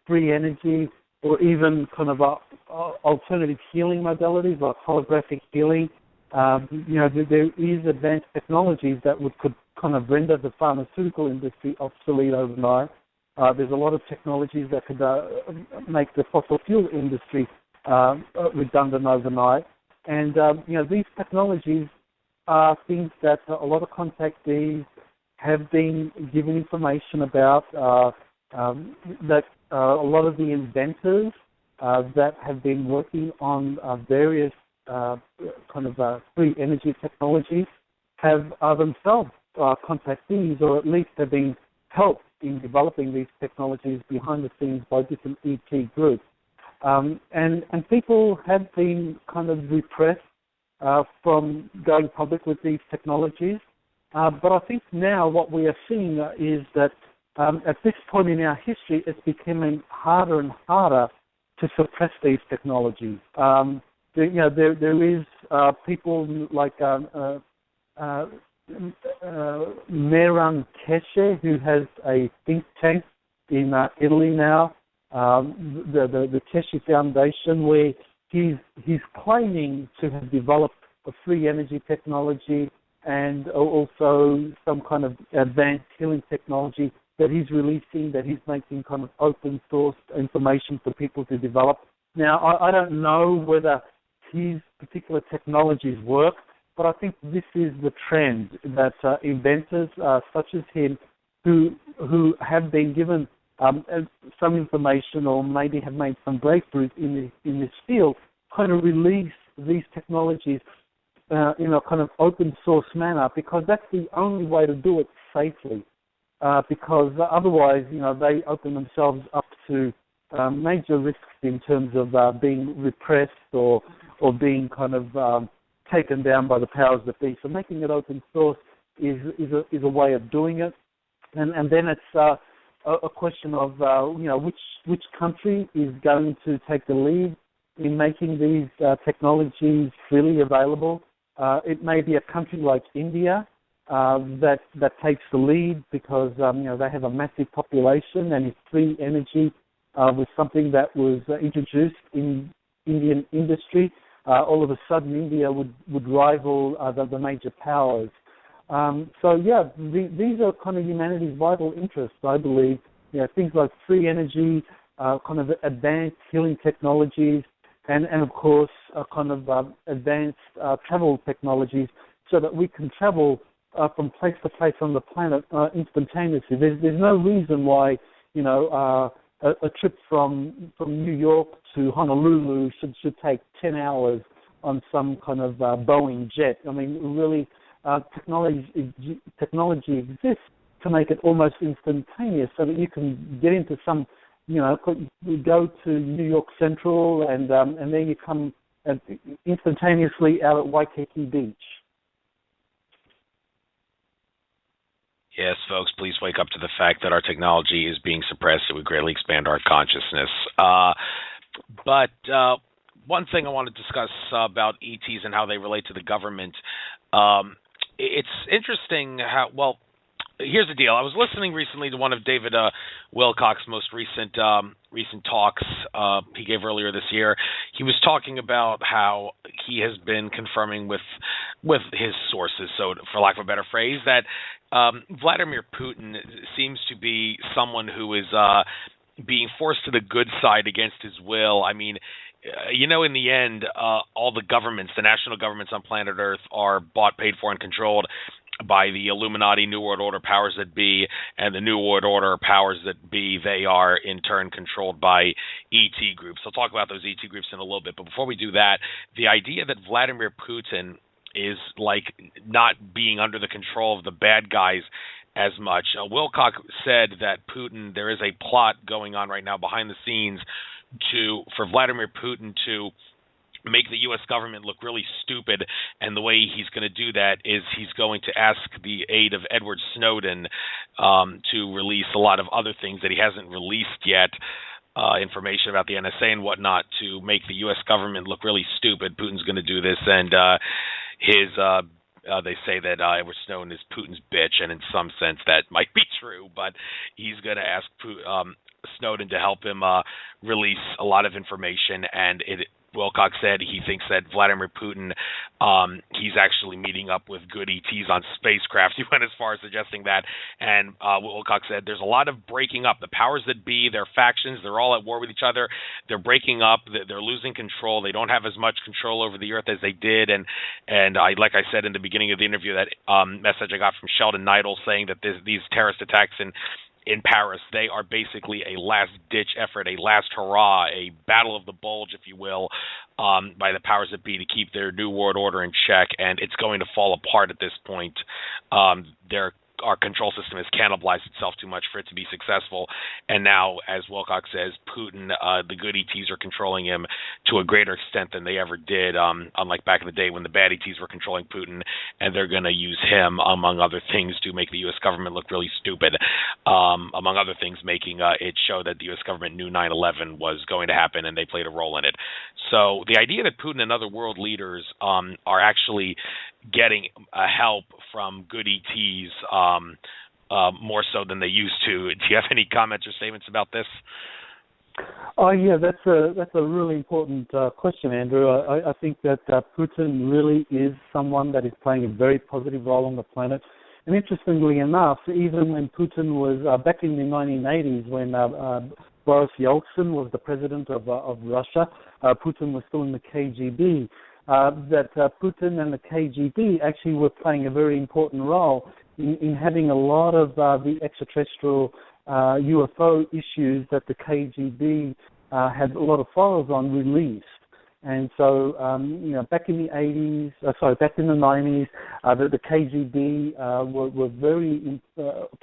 free energy, or even kind of alternative healing modalities like holographic healing. There is advanced technologies that could kind of render the pharmaceutical industry obsolete overnight. There's a lot of technologies that could make the fossil fuel industry redundant overnight. And, these technologies are things that a lot of contactees have been given information about, that a lot of the inventors that have been working on various free energy technologies have themselves contactees, or at least have been helped in developing these technologies behind the scenes by different ET groups. And people have been kind of repressed from going public with these technologies. But I think now what we are seeing is that at this point in our history, it's becoming harder and harder to suppress these technologies. There is people like Mehran Keshe, who has a think tank in Italy now, the Keshe Foundation, where he's claiming to have developed a free energy technology and also some kind of advanced healing technology that he's releasing, that he's making kind of open source information for people to develop. Now, I don't know whether his particular technologies work, but I think this is the trend, that inventors such as him who have been given some information or maybe have made some breakthroughs in this field kind of release these technologies in a kind of open source manner, because that's the only way to do it safely. Because otherwise, they open themselves up to major risks in terms of being repressed or being kind of taken down by the powers that be. So making it open source is a way of doing it, and then it's a question of which country is going to take the lead in making these technologies freely available. It may be a country like India that takes the lead because they have a massive population, and it's free energy was something that was introduced in Indian industry. All of a sudden, India would rival the major powers. These are kind of humanity's vital interests, I believe. Things like free energy, kind of advanced healing technologies, and of course, kind of advanced travel technologies, so that we can travel from place to place on the planet instantaneously. There's no reason why a trip from New York to Honolulu should take 10 hours on some kind of Boeing jet. I mean, really, technology exists to make it almost instantaneous, so that you can get into some, go to New York Central, and then you come instantaneously out at Waikiki Beach. Yes, folks, please wake up to the fact that our technology is being suppressed. It would greatly expand our consciousness. But one thing I want to discuss about ETs and how they relate to the government, it's interesting how, well, here's the deal. I was listening recently to one of David Wilcock's most recent talks he gave earlier this year. He was talking about how he has been confirming with his sources, so for lack of a better phrase, that Vladimir Putin seems to be someone who is being forced to the good side against his will. I mean, in the end, all the governments, the national governments on planet Earth, are bought, paid for, and controlled by the Illuminati, New World Order powers that be, and the New World Order powers that be. They are in turn controlled by ET groups. I'll talk about those ET groups in a little bit, but before we do that, the idea that Vladimir Putin is like not being under the control of the bad guys as much. Wilcock said that Putin, there is a plot going on right now behind the scenes for Vladimir Putin to make the U.S. government look really stupid, and the way he's going to do that is he's going to ask the aid of Edward Snowden to release a lot of other things that he hasn't released yet, information about the NSA and whatnot, to make the U.S. government look really stupid. Putin's going to do this, and they say that Edward Snowden is Putin's bitch, and in some sense that might be true, but he's going to ask Snowden to help him release a lot of information, and Wilcock said he thinks that Vladimir Putin, he's actually meeting up with good ETs on spacecraft. He went as far as suggesting that. And Wilcock said there's a lot of breaking up. The powers that be, their factions, they're all at war with each other. They're breaking up. They're losing control. They don't have as much control over the Earth as they did. And like I said in the beginning of the interview, that message I got from Sheldon Neidl saying that these terrorist attacks in Paris, they are basically a last-ditch effort, a last hurrah, a battle of the bulge, if you will, by the powers that be to keep their New World Order in check, and it's going to fall apart at this point. Our control system has cannibalized itself too much for it to be successful, and now, as Wilcock says, Putin, the good ETs are controlling him to a greater extent than they ever did, unlike back in the day when the bad ETs were controlling Putin, and they're going to use him, among other things, to make the U.S. government look really stupid, among other things, making it show that the U.S. government knew 9/11 was going to happen, and they played a role in it. So the idea that Putin and other world leaders are actually getting help from good ETs more so than they used to. Do you have any comments or statements about this? Oh yeah, that's a really important question, Andrew. I think that Putin really is someone that is playing a very positive role on the planet. And interestingly enough, even when Putin was back in the 1980s, when Boris Yeltsin was the president of Russia, Putin was still in the KGB. That Putin and the KGB actually were playing a very important role in having a lot of the extraterrestrial UFO issues that the KGB had a lot of files on released. And so, back in the 90s, the KGB were very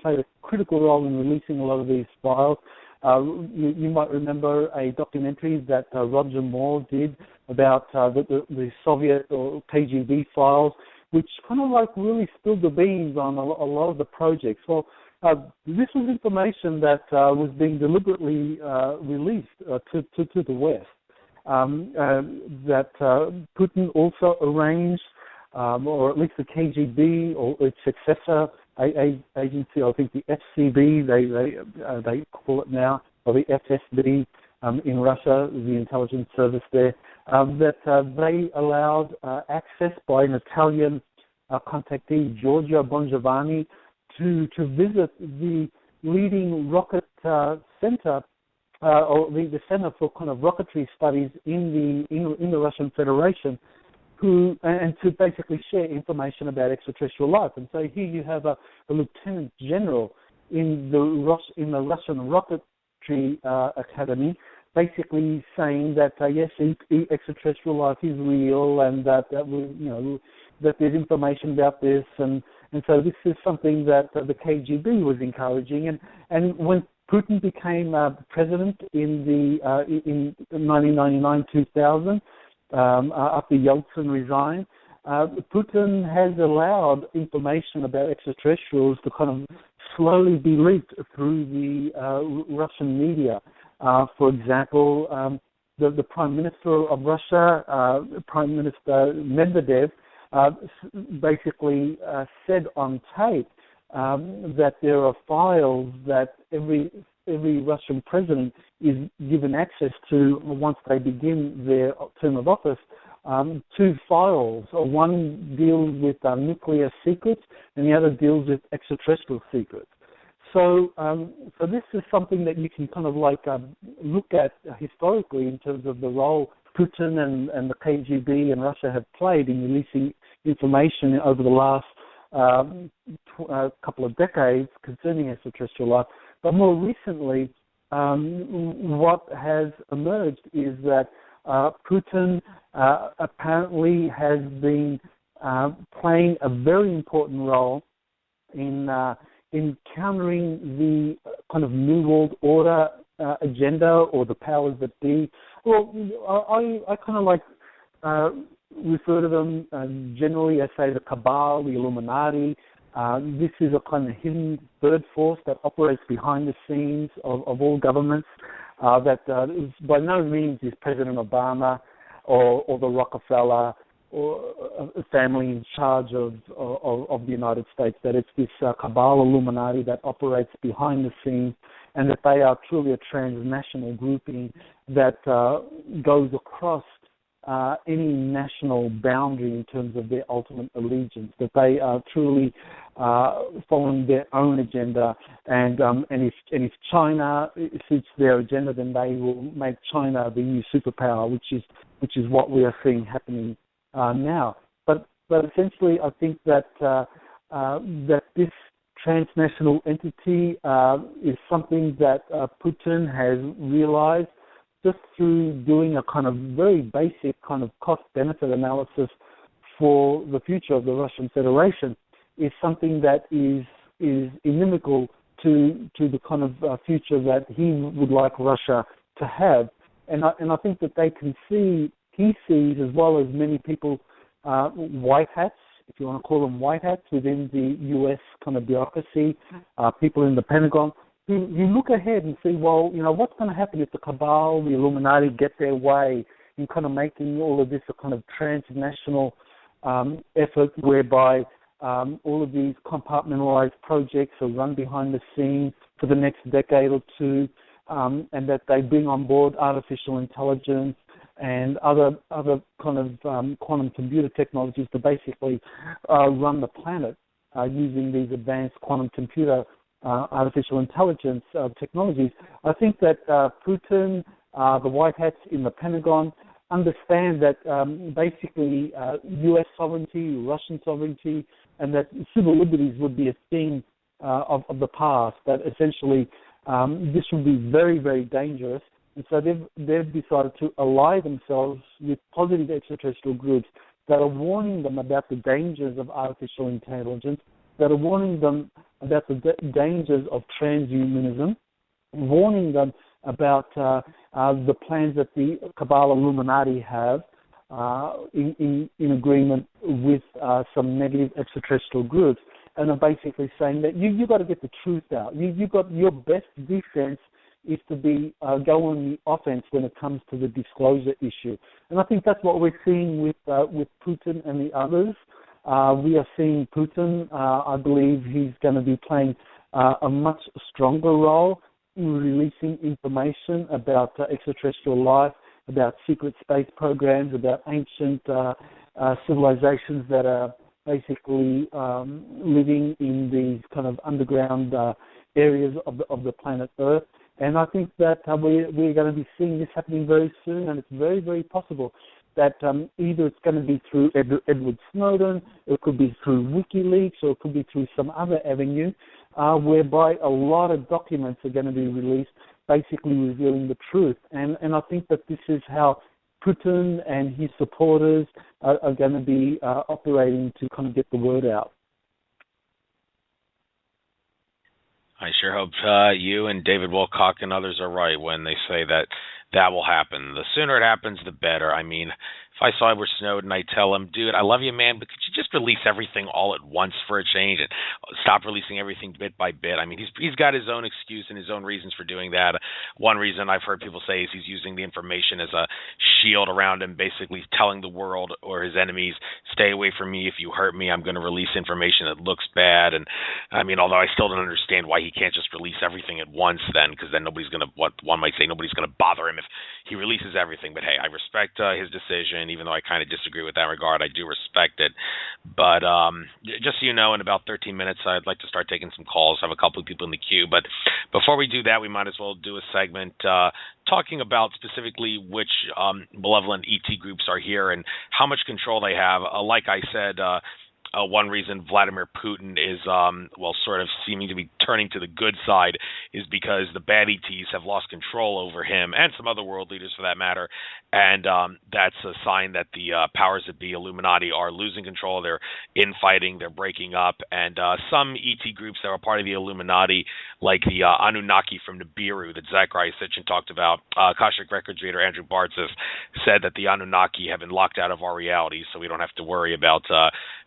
played a critical role in releasing a lot of these files. You might remember a documentary that Roger Moore did about the Soviet or KGB files, which kind of like really spilled the beans on a lot of the projects. Well, this was information that was being deliberately released to the West. That Putin also arranged, or at least the KGB or its successor agency, I think the FCB, they call it now, or the FSB in Russia, the intelligence service there, that they allowed access by an Italian contactee, Giorgio Bongiovanni, to visit the leading rocket center, or the Center for kind of Rocketry Studies in the Russian Federation, and to basically share information about extraterrestrial life. And so here you have a lieutenant general in the Russian Rocketry Academy, basically saying that yes, extraterrestrial life is real, and that there's information about this, and so this is something that the KGB was encouraging, and when Putin became president in 1999-2000, after Yeltsin resigned, Putin has allowed information about extraterrestrials to kind of slowly be leaked through the Russian media. For example, the Prime Minister of Russia, Prime Minister Medvedev, basically said on tape that there are files that every Russian president is given access to once they begin their term of office. Two files. One deals with nuclear secrets, and the other deals with extraterrestrial secrets. So this is something that you can kind of like look at historically in terms of the role Putin and the KGB and Russia have played in releasing information over the last couple of decades concerning extraterrestrial life. But more recently, what has emerged is that Putin apparently has been playing a very important role in countering the kind of New World Order agenda or the powers that be. Well, I kind of like refer to them generally as, say, the Cabal, the Illuminati. This is a kind of hidden third force that operates behind the scenes of all governments. That is by no means is President Obama or the Rockefeller or a family in charge of the United States. That it's this Cabal Illuminati that operates behind the scenes, and that they are truly a transnational grouping that goes across any national boundary in terms of their ultimate allegiance, that they are truly following their own agenda, and if China suits their agenda, then they will make China the new superpower, which is what we are seeing happening now. But essentially, I think that that this transnational entity is something that Putin has realized just through doing a kind of very basic kind of cost-benefit analysis for the future of the Russian Federation, is something that is inimical to the kind of future that he would like Russia to have. And I think that he sees, as well as many people, white hats, if you want to call them white hats, within the U.S. kind of bureaucracy, people in the Pentagon, you look ahead and see, well, what's going to happen if the Cabal, the Illuminati get their way in kind of making all of this a kind of transnational effort whereby all of these compartmentalized projects are run behind the scenes for the next decade or two, and that they bring on board artificial intelligence and other kind of quantum computer technologies to basically run the planet using these advanced quantum computer artificial intelligence technologies. I think that Putin, the White Hats in the Pentagon, understand that basically U.S. sovereignty, Russian sovereignty, and that civil liberties would be a thing of the past, that essentially this would be very, very dangerous. And so they've decided to ally themselves with positive extraterrestrial groups that are warning them about the dangers of artificial intelligence, that are warning them about the dangers of transhumanism, warning them about the plans that the Cabal Illuminati have in agreement with some negative extraterrestrial groups, and are basically saying that you've got to get the truth out. You've got your best defense is to be go on the offense when it comes to the disclosure issue, and I think that's what we're seeing with Putin and the others. We are seeing Putin. I believe he's going to be playing a much stronger role in releasing information about extraterrestrial life, about secret space programs, about ancient civilizations that are basically living in these kind of underground areas of the planet Earth. And I think that we're going to be seeing this happening very soon, and it's very, very possible that either it's going to be through Edward Snowden, it could be through WikiLeaks, or it could be through some other avenue, whereby a lot of documents are going to be released, basically revealing the truth. And I think that this is how Putin and his supporters are going to be operating to kind of get the word out. I sure hope you and David Wilcock and others are right when they say that will happen. The sooner it happens, the better. I mean, if I saw Edward Snowden, I'd tell him, dude, I love you, man, but could you just release everything all at once for a change and stop releasing everything bit by bit? I mean, he's got his own excuse and his own reasons for doing that. One reason I've heard people say is he's using the information as a shield around him, basically telling the world or his enemies, stay away from me. If you hurt me, I'm going to release information that looks bad. And I mean, although I still don't understand why he can't just release everything at once then, because then nobody's going to, what one might say, nobody's going to bother him if he releases everything. But hey, I respect his decision. Even though I kind of disagree with that regard, I do respect it. But just so you know, in about 13 minutes, I'd like to start taking some calls. I have a couple of people in the queue. But before we do that, we might as well do a segment talking about specifically which malevolent ET groups are here and how much control they have. Like I said, one reason Vladimir Putin is, sort of seeming to be turning to the good side is because the bad ETs have lost control over him and some other world leaders for that matter. And that's a sign that the powers that be, Illuminati, are losing control. They're infighting, they're breaking up. And some ET groups that are part of the Illuminati, like the Anunnaki from Nibiru that Zachariah Sitchin talked about, Akashic Records reader Andrew Bartzis said that the Anunnaki have been locked out of our reality, so we don't have to worry about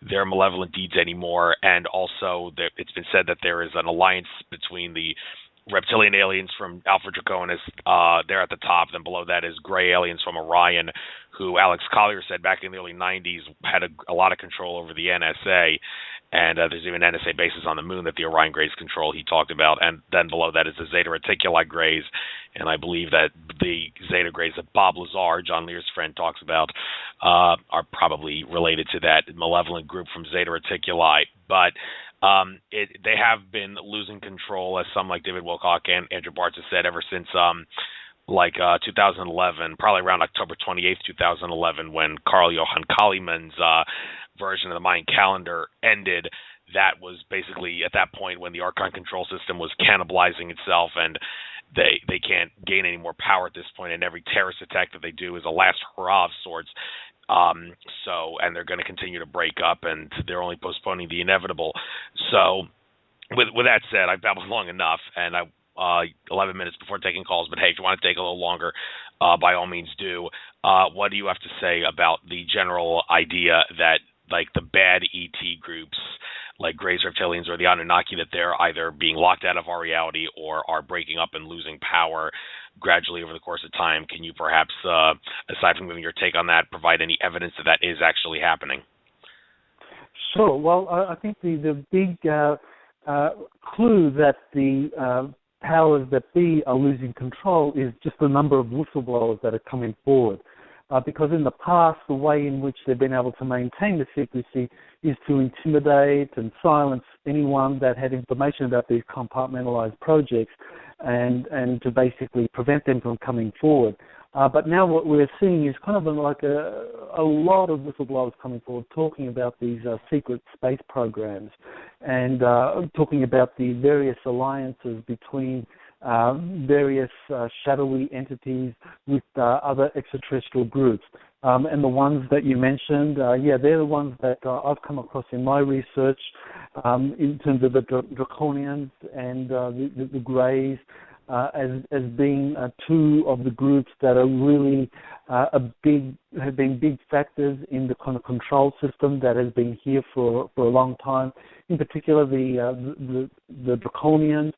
their malevolent deeds anymore. And also it's been said that there is an alliance between the reptilian aliens from Alpha Draconis, they're at the top. Then below that is gray aliens from Orion, who Alex Collier said back in the early 90s had a lot of control over the NSA. And there's even NSA bases on the moon that the Orion Greys control, he talked about. And then below that is the Zeta Reticuli Greys. And I believe that the Zeta Greys that Bob Lazar, John Lear's friend, talks about are probably related to that malevolent group from Zeta Reticuli. But they have been losing control, as some like David Wilcock and Andrew Bartz has said, ever since 2011, probably around October 28th, 2011, when Carl Johan Kalimann's version of the Mayan calendar ended. That was basically at that point when the Archon control system was cannibalizing itself, and they can't gain any more power at this point, and every terrorist attack that they do is a last hurrah of sorts. And they're going to continue to break up, and they're only postponing the inevitable. So with that said, I've babbled long enough, and 11 minutes before taking calls, but hey, if you want to take a little longer, by all means do. What do you have to say about the general idea that, like, the bad ET groups, like Greys, Reptilians, or the Anunnaki, that they're either being locked out of our reality or are breaking up and losing power gradually over the course of time? Can you perhaps, aside from giving your take on that, provide any evidence that that is actually happening? Sure. Well, I think the big clue that the powers that be are losing control is just the number of whistleblowers that are coming forward. Because in the past, the way in which they've been able to maintain the secrecy is to intimidate and silence anyone that had information about these compartmentalized projects and to basically prevent them from coming forward. But now what we're seeing is kind of like a lot of whistleblowers coming forward talking about these secret space programs and talking about the various alliances between various shadowy entities with other extraterrestrial groups. And the ones that you mentioned, they're the ones that I've come across in my research in terms of the Draconians and the Greys as being two of the groups that are really have been big factors in the kind of control system that has been here for a long time. In particular, the Draconians.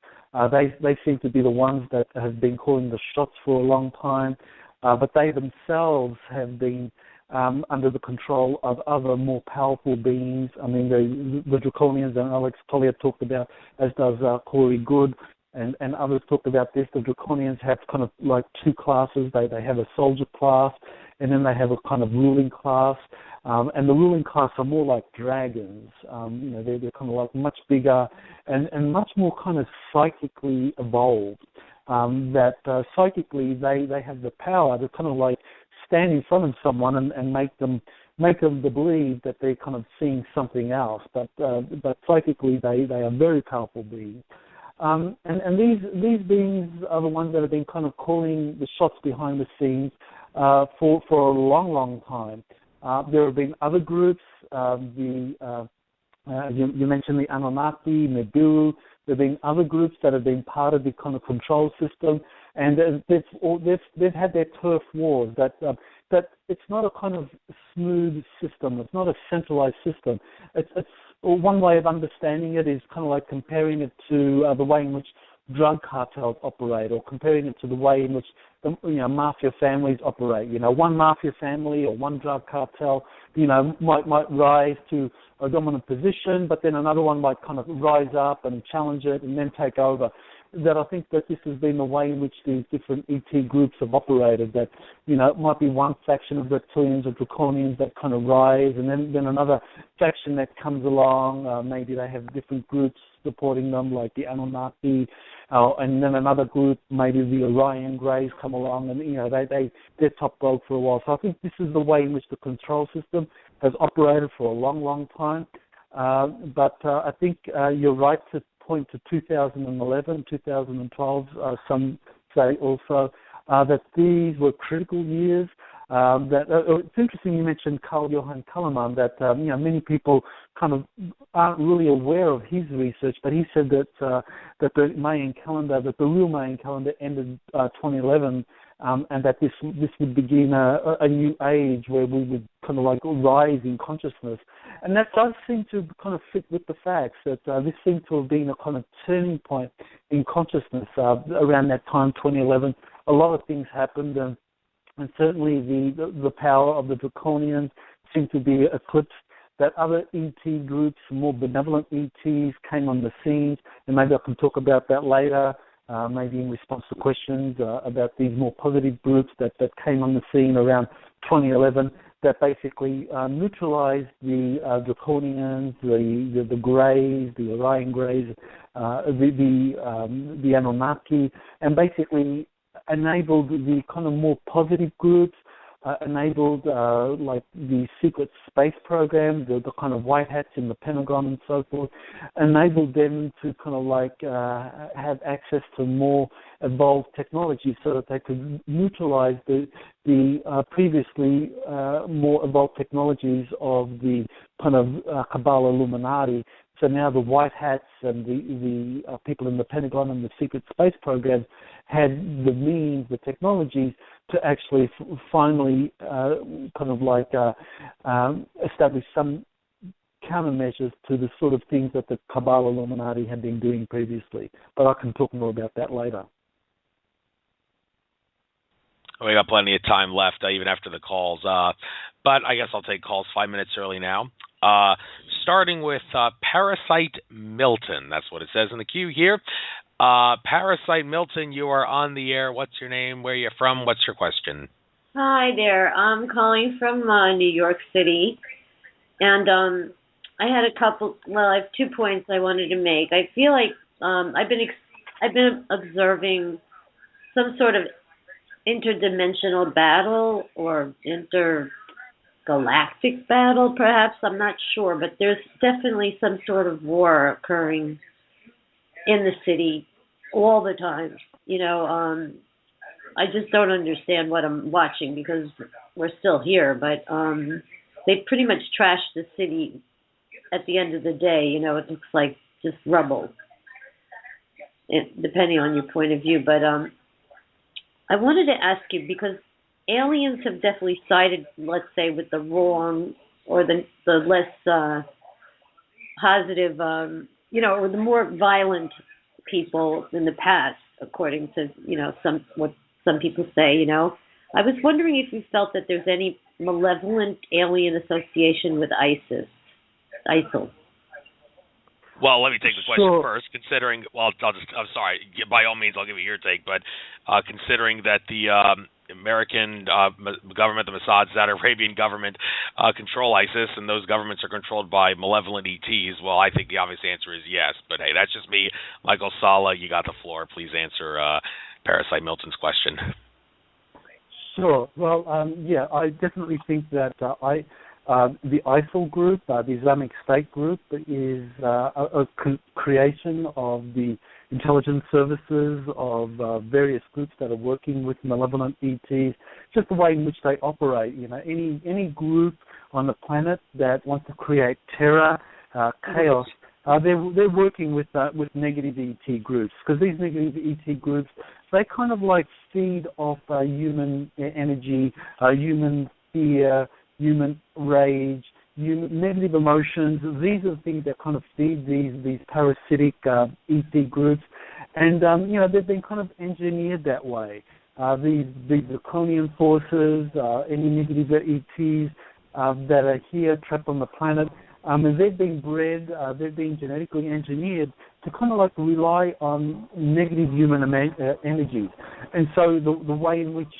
They seem to be the ones that have been calling the shots for a long time, but they themselves have been under the control of other more powerful beings. I mean, the Draconians, and Alex Collier talked about, as does Corey Good, and others talked about this. The Draconians have kind of like two classes. They have a soldier class, and then they have a kind of ruling class. And the ruling class are more like dragons. They're kind of like much bigger and much more kind of psychically evolved. That psychically they have the power to kind of like stand in front of someone and make them believe that they're kind of seeing something else. But psychically they are very powerful beings. And these beings are the ones that have been kind of calling the shots behind the scenes for a long, long time. There have been other groups. You mentioned the Anunnaki, Nibiru. There have been other groups that have been part of the kind of control system, and they've had their turf wars. That it's not a kind of smooth system. It's not a centralized system. It's one way of understanding it is kind of like comparing it to the way in which drug cartels operate, or comparing it to the way in which mafia families operate. One mafia family or one drug cartel, might rise to a dominant position, but then another one might kind of rise up and challenge it and then take over. That I think that this has been the way in which these different ET groups have operated. That it might be one faction of reptilians or draconians that kind of rise, and then another faction that comes along. Maybe they have different groups supporting them, like the Anunnaki, and then another group, maybe the Orion Greys, come along, and they're top dog for a while. So I think this is the way in which the control system has operated for a long, long time. But I think you're right to point to 2011, 2012. Some say also that these were critical years. It's interesting you mentioned Carl Johan Kalaman, that many people kind of aren't really aware of his research, but he said that the Mayan calendar, that the real Mayan calendar ended 2011, and that this would begin a new age where we would kind of like rise in consciousness. And that does seem to kind of fit with the facts that this seems to have been a kind of turning point in consciousness around that time, 2011. A lot of things happened, and certainly the power of the Draconians seemed to be eclipsed. That other ET groups, more benevolent ETs, came on the scene, and maybe I can talk about that later, maybe in response to questions about these more positive groups that came on the scene around 2011, that basically neutralized the Draconians, the Greys, the Orion Greys, the Anunnaki, and basically enabled the kind of more positive groups, enabled like the secret space program, the kind of white hats in the Pentagon and so forth, enabled them to kind of like have access to more evolved technology so that they could neutralize the previously more evolved technologies of the kind of Cabal Illuminati. So now the white hats and the people in the Pentagon and the secret space programs had the means, the technologies to actually finally kind of like establish some countermeasures to the sort of things that the Cabal Illuminati had been doing previously. But I can talk more about that later. We got plenty of time left, even after the calls. But I guess I'll take calls 5 minutes early now. starting with Parasite Milton. That's what it says in the queue here. Parasite Milton, you are on the air. What's your name? Where are you from? What's your question? Hi there. I'm calling from New York City, and I had a couple. Well, I have 2 points I wanted to make. I feel like I've been observing some sort of interdimensional battle or intergalactic battle, perhaps. I'm not sure, but there's definitely some sort of war occurring in the city all the time. I just don't understand what I'm watching because we're still here, but they pretty much trashed the city at the end of the day. It looks like just rubble, depending on your point of view. But I wanted to ask you, because aliens have definitely sided, let's say, with the wrong or the less positive, or the more violent people in the past, according to, what some people say, I was wondering if you felt that there's any malevolent alien association with ISIL. Well, let me take the question first, considering, I'm sorry, by all means, I'll give you your take, but considering that the American government, the Mossad, Saudi Arabian government control ISIS, and those governments are controlled by malevolent ETs, well, I think the obvious answer is yes, but hey, that's just me. Michael Salla, you got the floor. Please answer Parasite Milton's question. Sure. Well, I definitely think that the ISIL group, the Islamic State group, is a creation of the intelligence services of various groups that are working with malevolent ETs, just the way in which they operate. Any group on the planet that wants to create terror, chaos, they're working with negative ET groups, because these negative ET groups, they kind of like feed off human energy, human fear, human rage, negative emotions. These are the things that kind of feed these parasitic ET groups, and they've been kind of engineered that way. These Draconian forces, any negative ETs that are here trapped on the planet, and they've been bred, they've been genetically engineered to kind of like rely on negative human energies. And so the way in which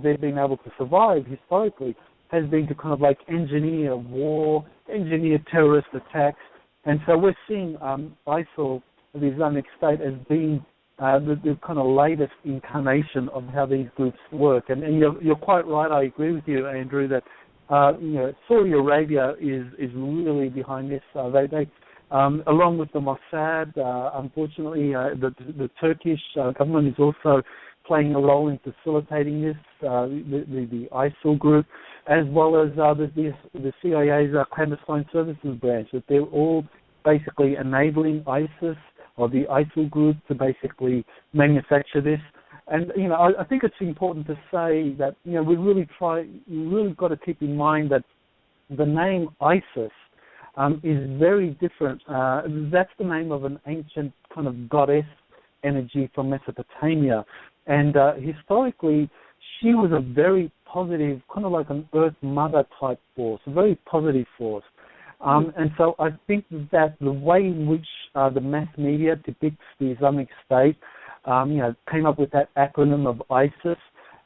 they've been able to survive historically has been to kind of like engineer war, engineer terrorist attacks. And so we're seeing ISIL, the Islamic State, as being the kind of latest incarnation of how these groups work. And you're quite right, I agree with you, Andrew, that Saudi Arabia is really behind this. They along with the Mossad, unfortunately, the Turkish government is also playing a role in facilitating this, the ISIL group, as well as the CIA's clandestine services branch, that they're all basically enabling ISIS or the ISIL group to basically manufacture this. And, I think it's important to say that, we really got to keep in mind that the name ISIS is very different. That's the name of an ancient kind of goddess energy from Mesopotamia. And historically, she was a very positive, kind of like an Earth Mother type force, a very positive force. And so I think that the way in which the mass media depicts the Islamic State, came up with that acronym of ISIS.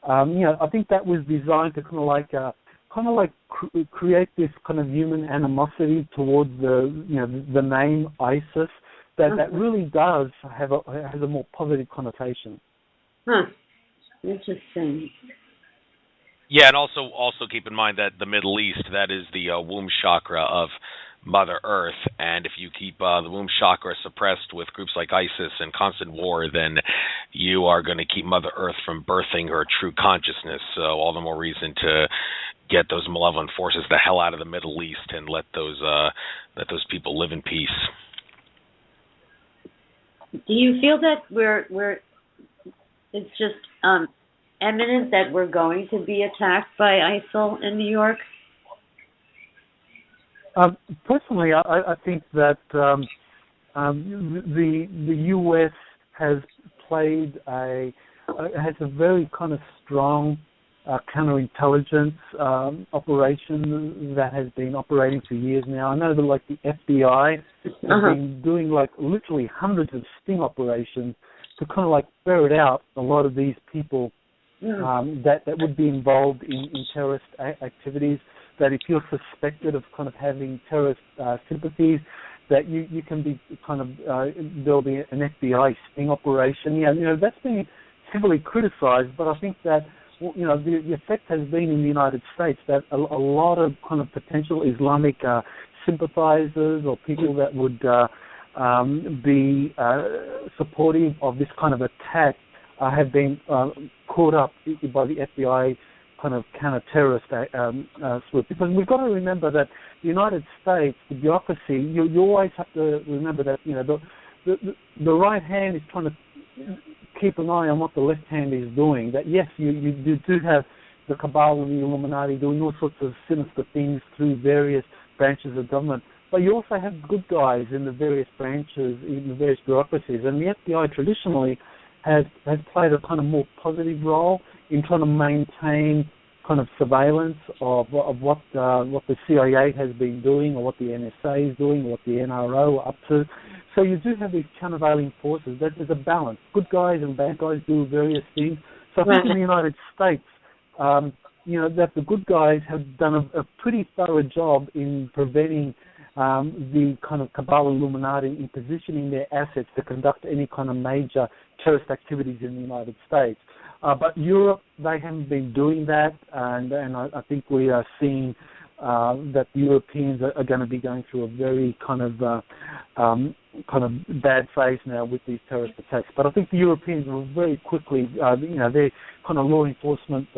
I think that was designed to kind of like create this kind of human animosity towards the name ISIS that really does has a more positive connotation. Interesting. Yeah, and also keep in mind that the Middle East, that is the womb chakra of Mother Earth, and if you keep the womb chakra suppressed with groups like ISIS and constant war, then you are going to keep Mother Earth from birthing her true consciousness. So all the more reason to get those malevolent forces the hell out of the Middle East and let those people live in peace. Do you feel that it's just imminent that we're going to be attacked by ISIL in New York? Personally, I think that the U.S. has a very kind of strong counterintelligence operation that has been operating for years now. I know that like the FBI has been doing like literally hundreds of sting operations to kind of like ferret out a lot of these people that would be involved in terrorist activities, that if you're suspected of kind of having terrorist sympathies, that you can be kind of, there'll be an FBI sting operation. Yeah, that's been heavily criticized, but I think that, the effect has been in the United States that a lot of kind of potential Islamic sympathizers or people that would be supportive of this kind of attack have been caught up by the FBI kind of counter-terrorist swoop. Because we've got to remember that the United States, the bureaucracy, you always have to remember that, the right hand is trying to keep an eye on what the left hand is doing. That, yes, you do have the Cabal and the Illuminati doing all sorts of sinister things through various branches of government, but you also have good guys in the various branches, in the various bureaucracies. And the FBI traditionally has played a kind of more positive role in trying to maintain kind of surveillance of what the CIA has been doing, or what the NSA is doing, or what the NRO are up to. So you do have these countervailing forces. There's a balance. Good guys and bad guys do various things. So I think in the United States, that the good guys have done a pretty thorough job in preventing the kind of Cabal Illuminati in positioning their assets to conduct any kind of major terrorist activities in the United States. But Europe, they haven't been doing that, and I think we are seeing that the Europeans are going to be going through a very kind of bad phase now with these terrorist attacks. But I think the Europeans will very quickly, their kind of law enforcement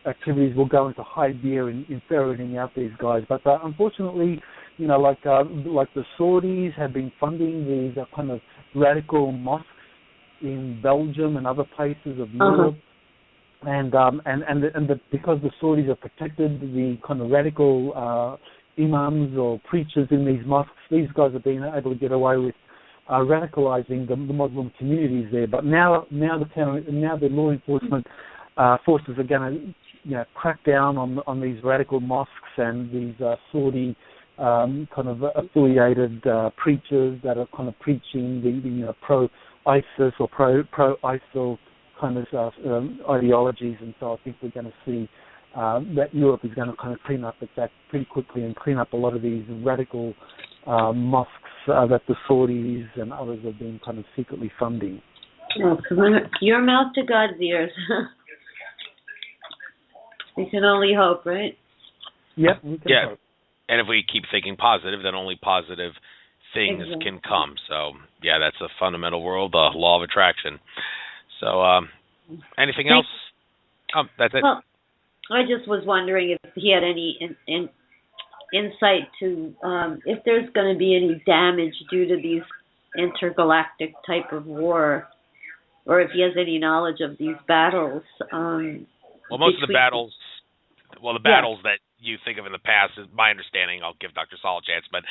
activities will go into high gear in ferreting out these guys. But unfortunately, like the Saudis have been funding these kind of radical mosques in Belgium and other places of Europe, and because the Saudis have protected the kind of radical imams or preachers in these mosques, these guys have been able to get away with radicalizing the Muslim communities there. But now the law enforcement forces are going to crack down on these radical mosques and these Saudi kind of affiliated preachers that are kind of preaching the pro-ISIS or pro-ISIL kind of ideologies. And so I think we're going to see that Europe is going to kind of clean up its act pretty quickly and clean up a lot of these radical mosques that the Saudis and others have been kind of secretly funding. Oh, your mouth to God's ears. We can only hope, right? Yep, we can hope. And if we keep thinking positive, then only positive things can come. So, that's a fundamental world, the law of attraction. So, anything else? That's it. Well, I just was wondering if he had any insight to if there's going to be any damage due to these intergalactic type of war, or if he has any knowledge of these battles. Well, most of the battles, battles that you think of in the past, is my understanding, I'll give Dr. Salla a chance, but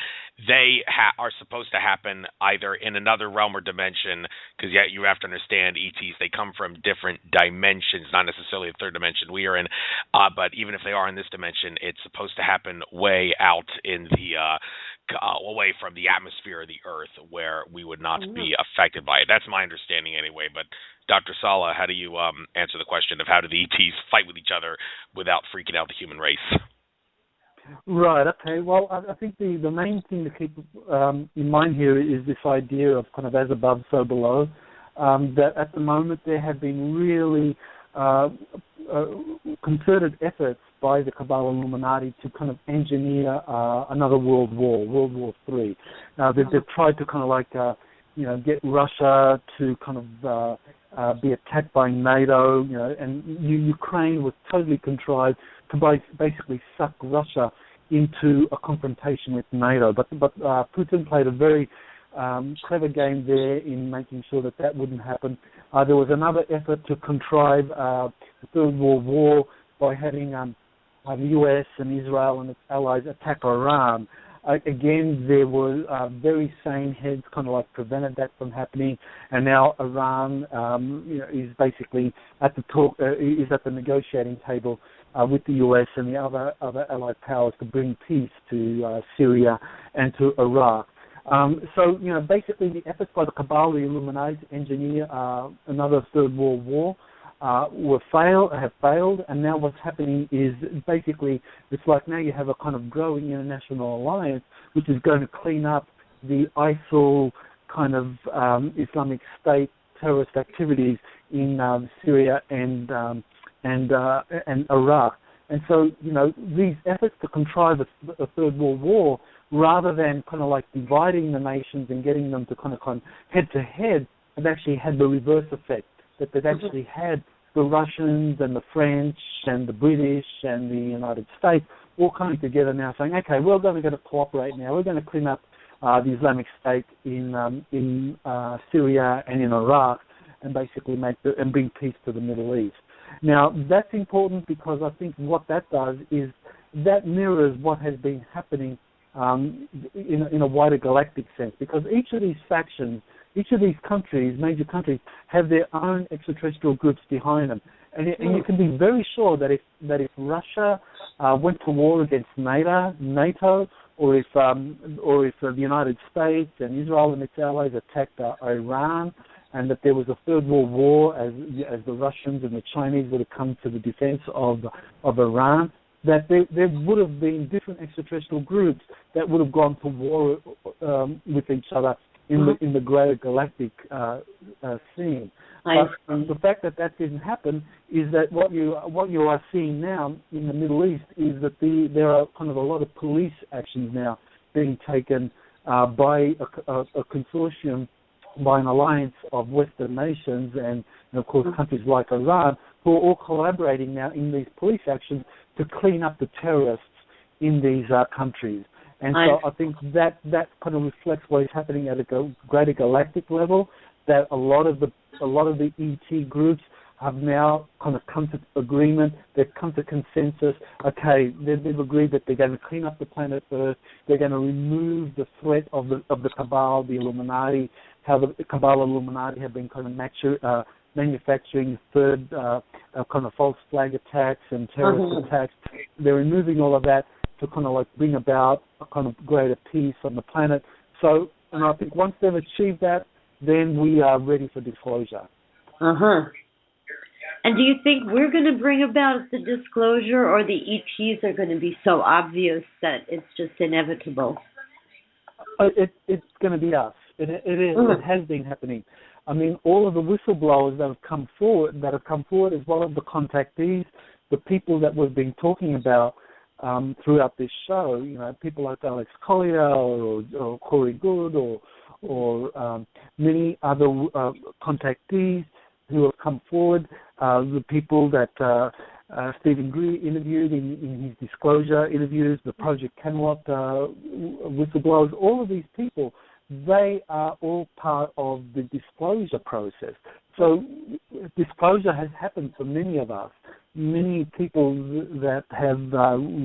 they are supposed to happen either in another realm or dimension, because you have to understand ETs, they come from different dimensions, not necessarily the third dimension we are in, but even if they are in this dimension, it's supposed to happen way out in the away from the atmosphere of the Earth, where we would not be affected by it. That's my understanding anyway. But Dr. Salla, how do you answer the question of how do the ETs fight with each other without freaking out the human race? Right, okay. Well, I think the main thing to keep in mind here is this idea of kind of as above, so below. That at the moment there have been really concerted efforts by the Cabal Illuminati to kind of engineer another world war, World War III. Now, they've tried to kind of like, get Russia to kind of be attacked by NATO, and Ukraine was totally contrived to basically suck Russia into a confrontation with NATO. But Putin played a very clever game there in making sure that wouldn't happen. There was another effort to contrive the Third World War by having the U.S. and Israel and its allies attack Iran. Again, there were very sane heads kind of like prevented that from happening, and now Iran is basically at the negotiating table with the U.S. and the other allied powers to bring peace to Syria and to Iraq. So basically the efforts by the Cabal, the Illuminati, to engineer another Third World War have failed, and now what's happening is basically it's like now you have a kind of growing international alliance which is going to clean up the ISIL kind of Islamic State terrorist activities in Syria and Iraq. And so these efforts to contrive a Third World War, rather than kind of like dividing the nations and getting them to kind of head to head, have actually had the reverse effect. That they've actually had the Russians and the French and the British and the United States all coming together now saying, okay, we're going to cooperate now. We're going to clean up the Islamic State in Syria and in Iraq and basically bring peace to the Middle East. Now, that's important because I think what that does is that mirrors what has been happening in a wider galactic sense, because each of these factions, each of these countries, major countries, have their own extraterrestrial groups behind them, and you can be very sure that if Russia went to war against NATO, or if the United States and Israel and its allies attacked Iran, and that there was a Third World War as the Russians and the Chinese would have come to the defense of Iran, that there would have been different extraterrestrial groups that would have gone to war with each other in the greater galactic scene. But the fact that didn't happen is that what you are seeing now in the Middle East is that there are kind of a lot of police actions now being taken by a consortium, by an alliance of Western nations and of course countries like Iran, who are all collaborating now in these police actions to clean up the terrorists in these countries. And so I think that kind of reflects what is happening at a greater galactic level, that a lot of the ET groups have now kind of come to agreement, they've come to consensus. Okay, they've agreed that they're going to clean up the planet Earth, they're going to remove the threat of the Cabal, the Illuminati, how the Cabal Illuminati have been kind of manufacturing third kind of false flag attacks and terrorist attacks. They're removing all of that to kind of like bring about a kind of greater peace on the planet. So, and I think once they've achieved that, then we are ready for disclosure. And do you think we're going to bring about the disclosure, or the ETs are going to be so obvious that it's just inevitable? It's going to be us. It is. It has been happening. I mean, all of the whistleblowers that have come forward, as well as the contactees, the people that we've been talking about throughout this show, people like Alex Collier or Corey Good or many other contactees who have come forward, the people that Stephen Greer interviewed in his disclosure interviews, the Project Camelot whistleblowers, all of these people, they are all part of the disclosure process. So disclosure has happened for many of us. Many people that have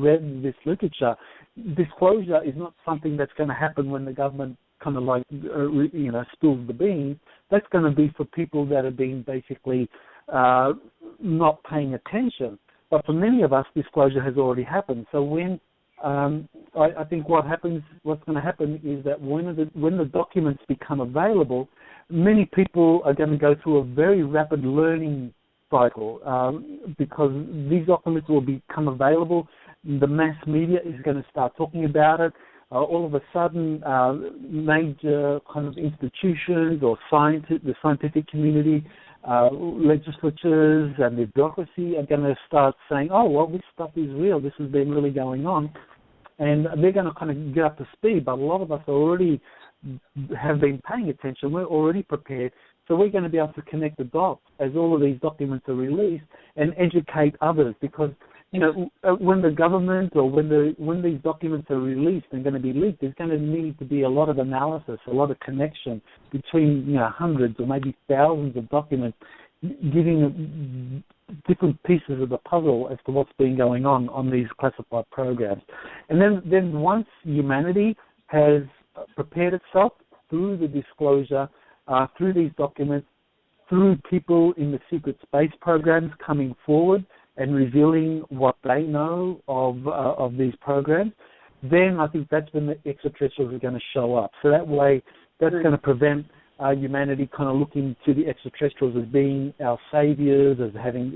read this literature, disclosure is not something that's going to happen when the government kind of like, spills the beans. That's going to be for people that are being basically not paying attention. But for many of us, disclosure has already happened. So when I think what's going to happen is that when the documents become available, many people are going to go through a very rapid learning cycle because these documents will become available. The mass media is going to start talking about it. All of a sudden, major kind of institutions or the scientific community, legislatures and the bureaucracy are going to start saying, oh, well, this stuff is real. This has been really going on. And they're going to kind of get up to speed. But a lot of us already have been paying attention. We're already prepared. So we're going to be able to connect the dots as all of these documents are released and educate others, because when the government or when these documents are released and going to be leaked, there's going to need to be a lot of analysis, a lot of connection between hundreds or maybe thousands of documents giving different pieces of the puzzle as to what's been going on these classified programs. And then once humanity has prepared itself through the disclosure, through these documents, through people in the secret space programs coming forward and revealing what they know of these programs, then I think that's when the extraterrestrials are going to show up. So that way, that's going to prevent humanity kind of looking to the extraterrestrials as being our saviors, as having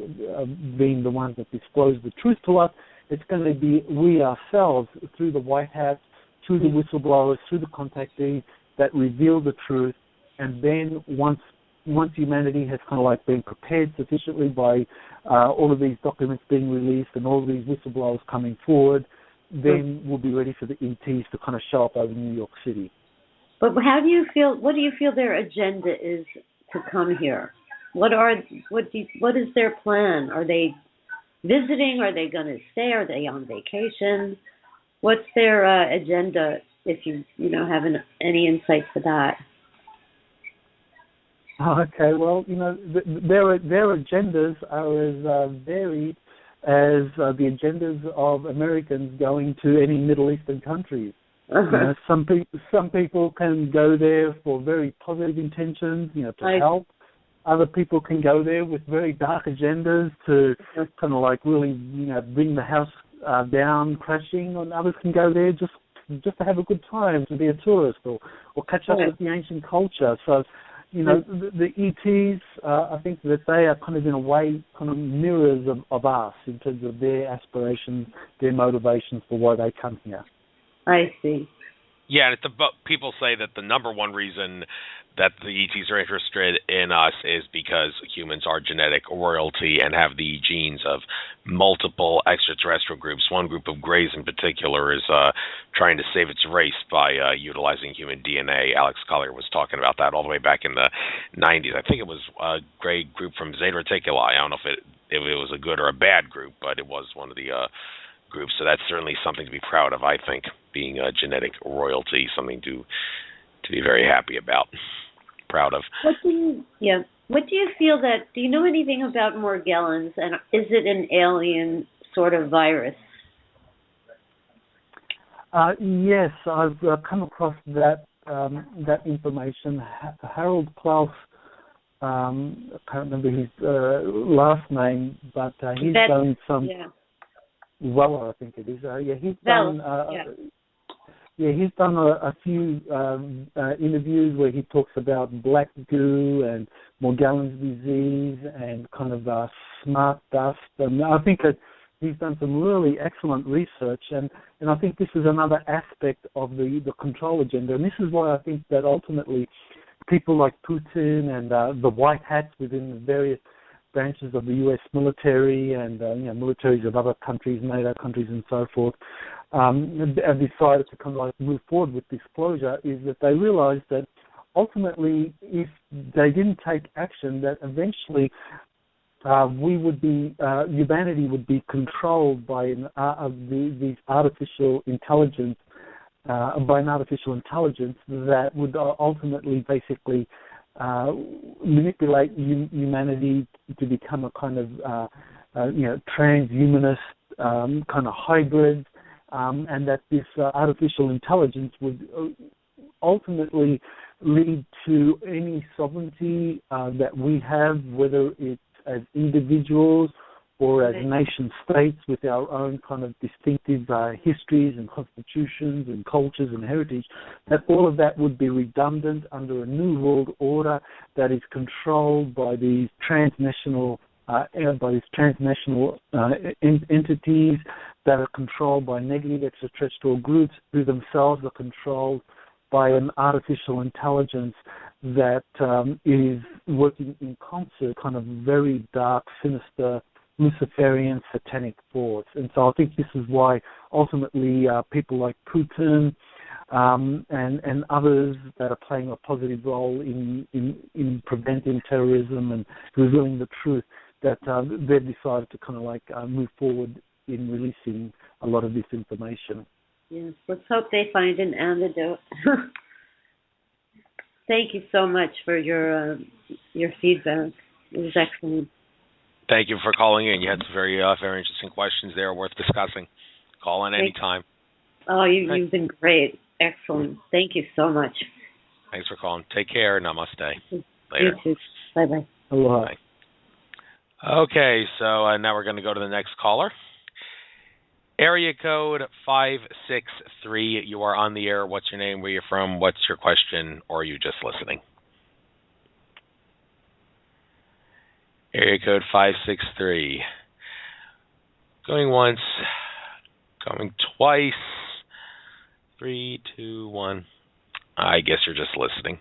being the ones that disclose the truth to us. It's going to be we ourselves, through the White Hats, through the whistleblowers, through the contactees, that reveal the truth. And then once humanity has kind of like been prepared sufficiently by all of these documents being released and all of these whistleblowers coming forward, then we'll be ready for the ETs to kind of show up over New York City. But how do you feel? What do you feel their agenda is to come here? What is their plan? Are they visiting? Are they going to stay? Are they on vacation? What's their agenda? If you have any insight to that. Okay, well, their agendas are as varied as the agendas of Americans going to any Middle Eastern countries. Some people can go there for very positive intentions, to help. Other people can go there with very dark agendas to kind of like really, bring the house down crashing. And others can go there just to have a good time, to be a tourist or catch up with the ancient culture. So, the ETs, I think that they are kind of in a way kind of mirrors of us in terms of their aspirations, their motivations for why they come here. I see. Yeah, and people say that the number one reason that the ETs are interested in us is because humans are genetic royalty and have the genes of multiple extraterrestrial groups. One group of Greys in particular is trying to save its race by utilizing human DNA. Alex Collier was talking about that all the way back in the 90s. I think it was a Grey group from Zeta Reticuli. I don't know if it was a good or a bad group, but it was one of the groups. So that's certainly something to be proud of, I think, being a genetic royalty, something to be very happy about, proud of. What do you feel do you know anything about Morgellons, and is it an alien sort of virus? Yes, I've come across that information. Harold Klaus, I can't remember his last name, but he's done some... Yeah. Weller, I think it is. He's done. He's done a few interviews where he talks about black goo and Morgellons disease and kind of smart dust, and I think that he's done some really excellent research, and I think this is another aspect of the control agenda, and this is why I think that ultimately people like Putin and the White Hats within the various branches of the U.S. military and militaries of other countries, NATO countries and so forth, have decided to kind of like move forward with disclosure, is that they realized that ultimately if they didn't take action, that eventually humanity would be controlled by these artificial intelligence, that would ultimately basically manipulate humanity to become a kind of transhumanist kind of hybrid, and that this artificial intelligence would ultimately lead to any sovereignty that we have, whether it's as individuals or as nation states with our own kind of distinctive histories and constitutions and cultures and heritage, that all of that would be redundant under a new world order that is controlled by these transnational entities that are controlled by negative extraterrestrial groups who themselves are controlled by an artificial intelligence that is working in concert, kind of very dark, sinister, Luciferian satanic force. And so I think this is why ultimately people like Putin and others that are playing a positive role in preventing terrorism and revealing the truth, that they've decided to kind of like move forward in releasing a lot of this information. Yes, let's hope they find an antidote. Thank you so much for your feedback. It was excellent. Thank you for calling in. You had some very interesting questions there worth discussing. Call in anytime. Oh, you've been great. Excellent. Thank you so much. Thanks for calling. Take care. Namaste. You Later. too. Bye-bye. Aloha. Bye. Okay, so now we're going to go to the next caller. Area code 563. You are on the air. What's your name? Where you're from? What's your question? Or are you just listening? Area code 563. Going once. Going twice. 3, 2, 1. I guess you're just listening.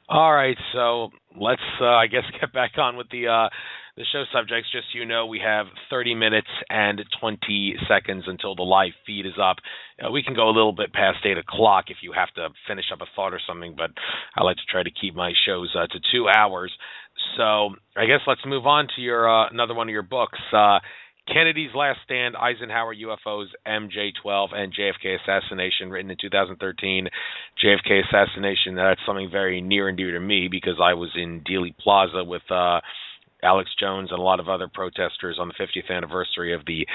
All right, so let's, I guess, get back on with the show subjects. Just so you know, we have 30 minutes and 20 seconds until the live feed is up. We can go a little bit past 8 o'clock if you have to finish up a thought or something, but I like to try to keep my shows to 2 hours. So I guess let's move on to your another one of your books, Kennedy's Last Stand, Eisenhower, UFOs, MJ-12, and JFK Assassination, written in 2013. JFK Assassination, that's something very near and dear to me because I was in Dealey Plaza with Alex Jones and a lot of other protesters on the 50th anniversary of the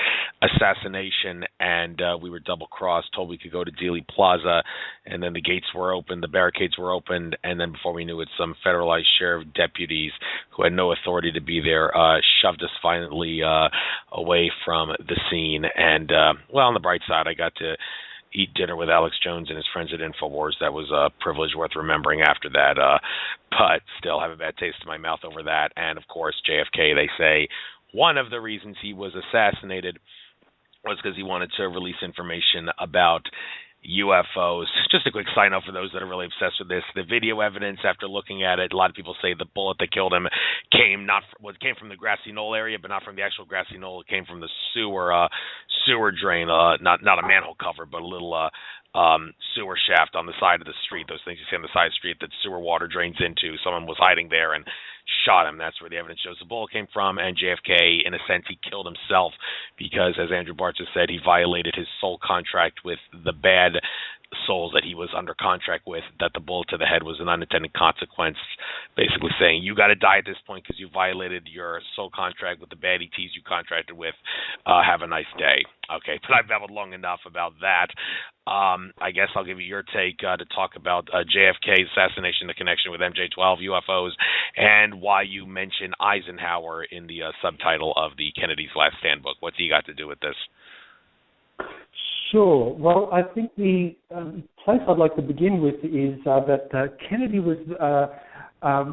assassination, and we were double-crossed, told we could go to Dealey Plaza, and then the gates were open, the barricades were opened, and then before we knew it, some federalized sheriff deputies who had no authority to be there shoved us violently away from the scene. And, well, on the bright side, I got to eat dinner with Alex Jones and his friends at InfoWars. That was a privilege worth remembering after that, but still have a bad taste in my mouth over that. And, of course, JFK, they say one of the reasons he was assassinated was because he wanted to release information about UFOs. Just a quick side note for those that are really obsessed with this. The video evidence, after looking at it, a lot of people say the bullet that killed him came from the grassy knoll area, but not from the actual grassy knoll. It came from the sewer drain, not a manhole cover, but a little sewer shaft on the side of the street. Those things you see on the side of the street that sewer water drains into. Someone was hiding there and shot him. That's where the evidence shows the bullet came from. And JFK, in a sense, he killed himself because, as Andrew Bartz has said, he violated his soul contract with the bad souls that he was under contract with, that the bullet to the head was an unintended consequence, basically saying, you got to die at this point because you violated your soul contract with the bad ETs you contracted with. Have a nice day. Okay, but I've babbled long enough about that. I guess I'll give you your take to talk about JFK's assassination, the connection with MJ-12, UFOs, and why you mention Eisenhower in the subtitle of the Kennedy's Last Stand book. What's he got to do with this? Sure. Well, I think the place I'd like to begin with is that Kennedy was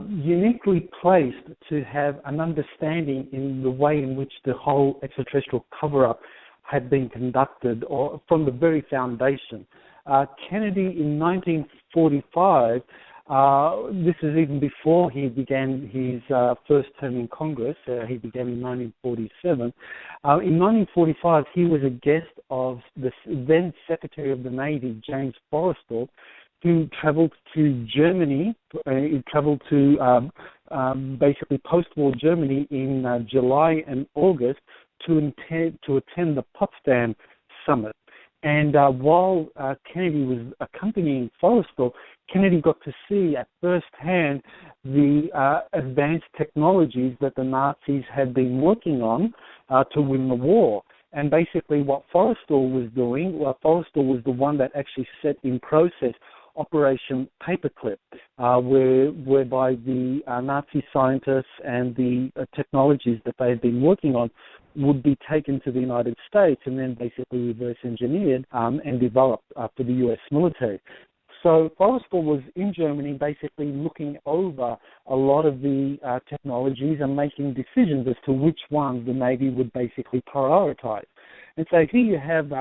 uniquely placed to have an understanding in the way in which the whole extraterrestrial cover-up had been conducted, or from the very foundation. Kennedy in 1945, this is even before he began his first term in Congress. He began in 1947. In 1945, he was a guest of the then Secretary of the Navy, James Forrestal, who traveled to Germany. He traveled to basically post-war Germany in July and August to attend the Potsdam Summit. And while Kennedy was accompanying Forrestal, Kennedy got to see at first hand the advanced technologies that the Nazis had been working on to win the war. And basically what Forrestal was doing, Forrestal was the one that actually set in process Operation Paperclip, whereby the Nazi scientists and the technologies that they had been working on would be taken to the United States and then basically reverse engineered and developed for the U.S. military. So Forrestal was in Germany basically looking over a lot of the technologies and making decisions as to which ones the Navy would basically prioritize. And so here you have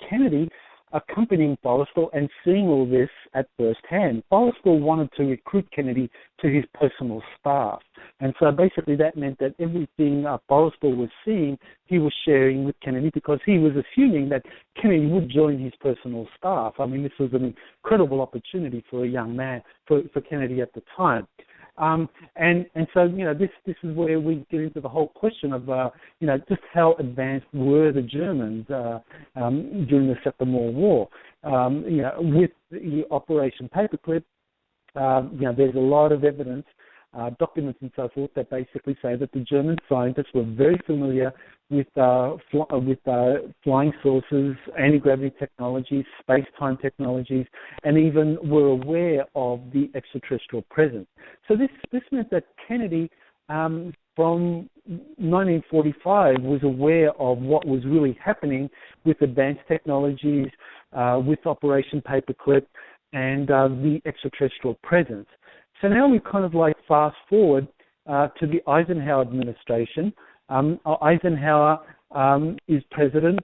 Kennedy accompanying Forrestal and seeing all this at first hand. Forrestal wanted to recruit Kennedy to his personal staff. And so basically that meant that everything Forrestal was seeing, he was sharing with Kennedy because he was assuming that Kennedy would join his personal staff. I mean, this was an incredible opportunity for a young man, for Kennedy at the time. And so, you know, this is where we get into the whole question of, you know, just how advanced were the Germans during the Second World War. You know, with the Operation Paperclip, you know, there's a lot of evidence documents and so forth that basically say that the German scientists were very familiar with flying saucers, anti-gravity technologies, space-time technologies, and even were aware of the extraterrestrial presence. So this meant that Kennedy, from 1945, was aware of what was really happening with advanced technologies, with Operation Paperclip, and the extraterrestrial presence. So now we kind of like fast forward to the Eisenhower administration. Eisenhower is president.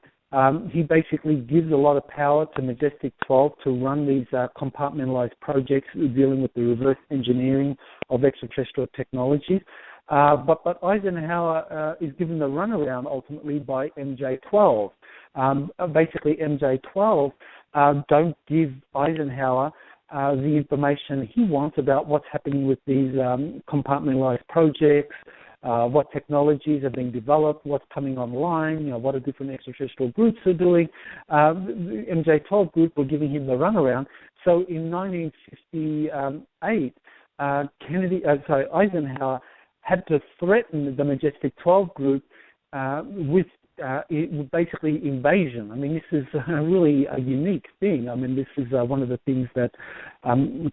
He basically gives a lot of power to Majestic 12 to run these compartmentalized projects dealing with the reverse engineering of extraterrestrial technologies. But Eisenhower is given the runaround ultimately by MJ-12. Basically, MJ-12 don't give Eisenhower the information he wants about what's happening with these compartmentalized projects, what technologies are being developed, what's coming online, what the different extraterrestrial groups are doing. The MJ-12 group were giving him the runaround. So in 1958, Eisenhower had to threaten the Majestic 12 group with basically invasion. I mean, this is really a unique thing. I mean, this is one of the things that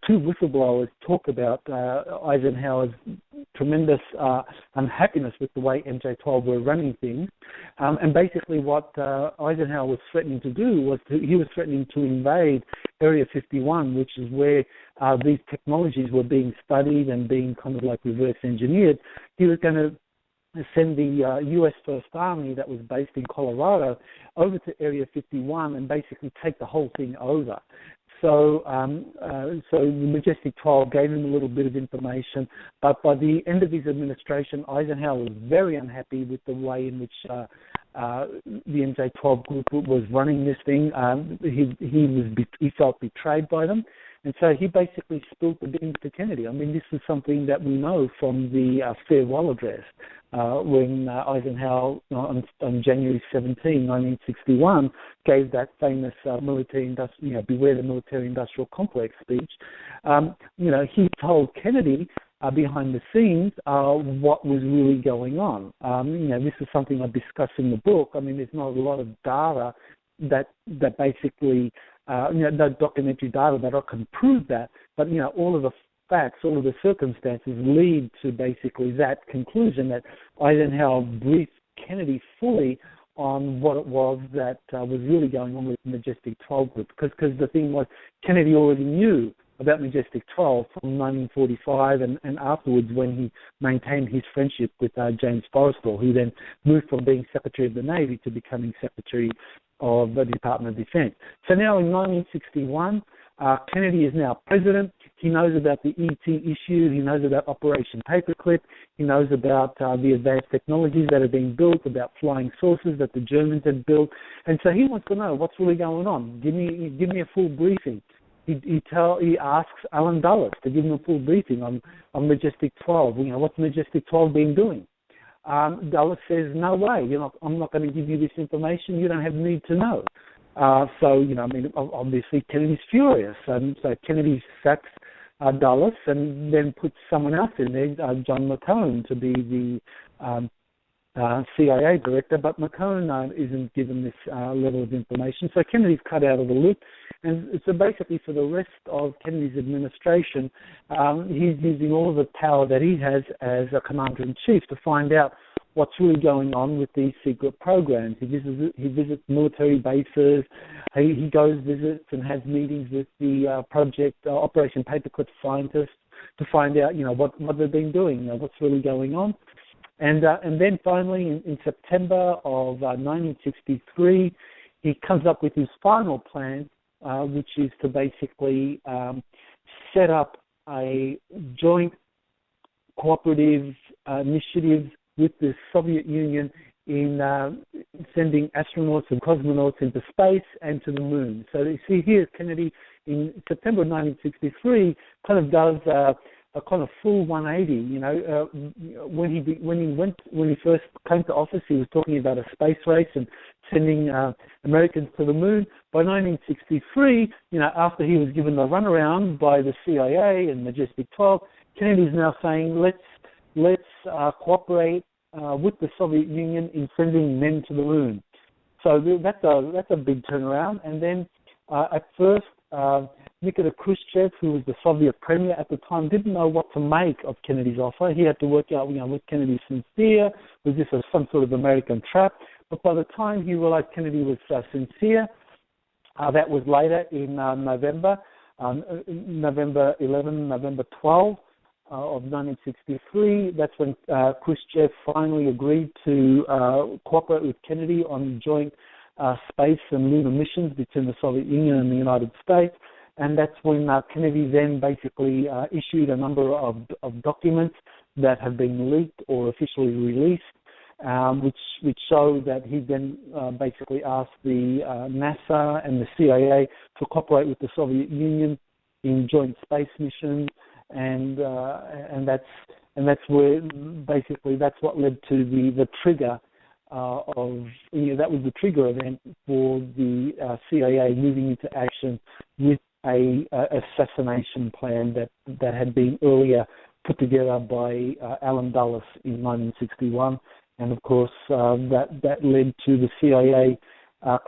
two whistleblowers talk about, Eisenhower's tremendous unhappiness with the way MJ-12 were running things. And basically what Eisenhower was threatening to do was he was threatening to invade Area 51, which is where these technologies were being studied and being kind of like reverse engineered. He was going to send the U.S. First Army that was based in Colorado over to Area 51 and basically take the whole thing over. So the Majestic 12 gave him a little bit of information, but by the end of his administration, Eisenhower was very unhappy with the way in which the MJ-12 group was running this thing. He felt betrayed by them. And so he basically spilled the beans to Kennedy. I mean, this is something that we know from the farewell address when Eisenhower, on January 17, 1961, gave that famous beware the military-industrial complex speech. He told Kennedy behind the scenes what was really going on. This is something I discuss in the book. I mean, there's not a lot of data that basically no documentary data that can prove that, but all of the facts, all of the circumstances lead to basically that conclusion that Eisenhower briefed Kennedy fully on what it was that was really going on with the Majestic 12 group, because the thing was Kennedy already knew about Majestic 12 from 1945 and afterwards when he maintained his friendship with James Forrestal, who then moved from being Secretary of the Navy to becoming Secretary of the Department of Defense. So now in 1961, Kennedy is now president. He knows about the ET issue. He knows about Operation Paperclip. He knows about the advanced technologies that are being built, about flying saucers that the Germans had built. And so he wants to know what's really going on. Give me a full briefing. He asks Alan Dulles to give him a full briefing on Majestic 12. What's Majestic 12 been doing? Dulles says, no way, I'm not going to give you this information. You don't have need to know. Obviously Kennedy's furious. So Kennedy sacks Dulles and then puts someone else in there, John McCone, to be the CIA director, but McCone isn't given this level of information. So Kennedy's cut out of the loop. And so basically for the rest of Kennedy's administration, he's using all of the power that he has as a commander-in-chief to find out what's really going on with these secret programs. He visits military bases. He goes, visits, and has meetings with the Operation Paperclip scientists to find out, what they've been doing, what's really going on. And then finally, in September of 1963, he comes up with his final plan, which is to basically set up a joint cooperative initiative with the Soviet Union in sending astronauts and cosmonauts into space and to the moon. So you see here, Kennedy in September 1963 kind of does a a kind of full 180. When he first came to office, he was talking about a space race and sending Americans to the moon. By 1963, after he was given the runaround by the CIA and Majestic 12, Kennedy's now saying let's cooperate with the Soviet Union in sending men to the moon. So that's a big turnaround. And then at first, Nikita Khrushchev, who was the Soviet premier at the time, didn't know what to make of Kennedy's offer. He had to work out, was Kennedy sincere? Was this some sort of American trap? But by the time he realized Kennedy was sincere, that was later in November 11, November 12 of 1963. That's when Khrushchev finally agreed to cooperate with Kennedy on joint space and lunar missions between the Soviet Union and the United States. And that's when Kennedy then basically issued a number of documents that have been leaked or officially released, which show that he then basically asked the NASA and the CIA to cooperate with the Soviet Union in joint space missions, and that's where basically that's what led to the trigger that was the trigger event for the CIA moving into action with a assassination plan that had been earlier put together by Allen Dulles in 1961, and of course that led to the CIA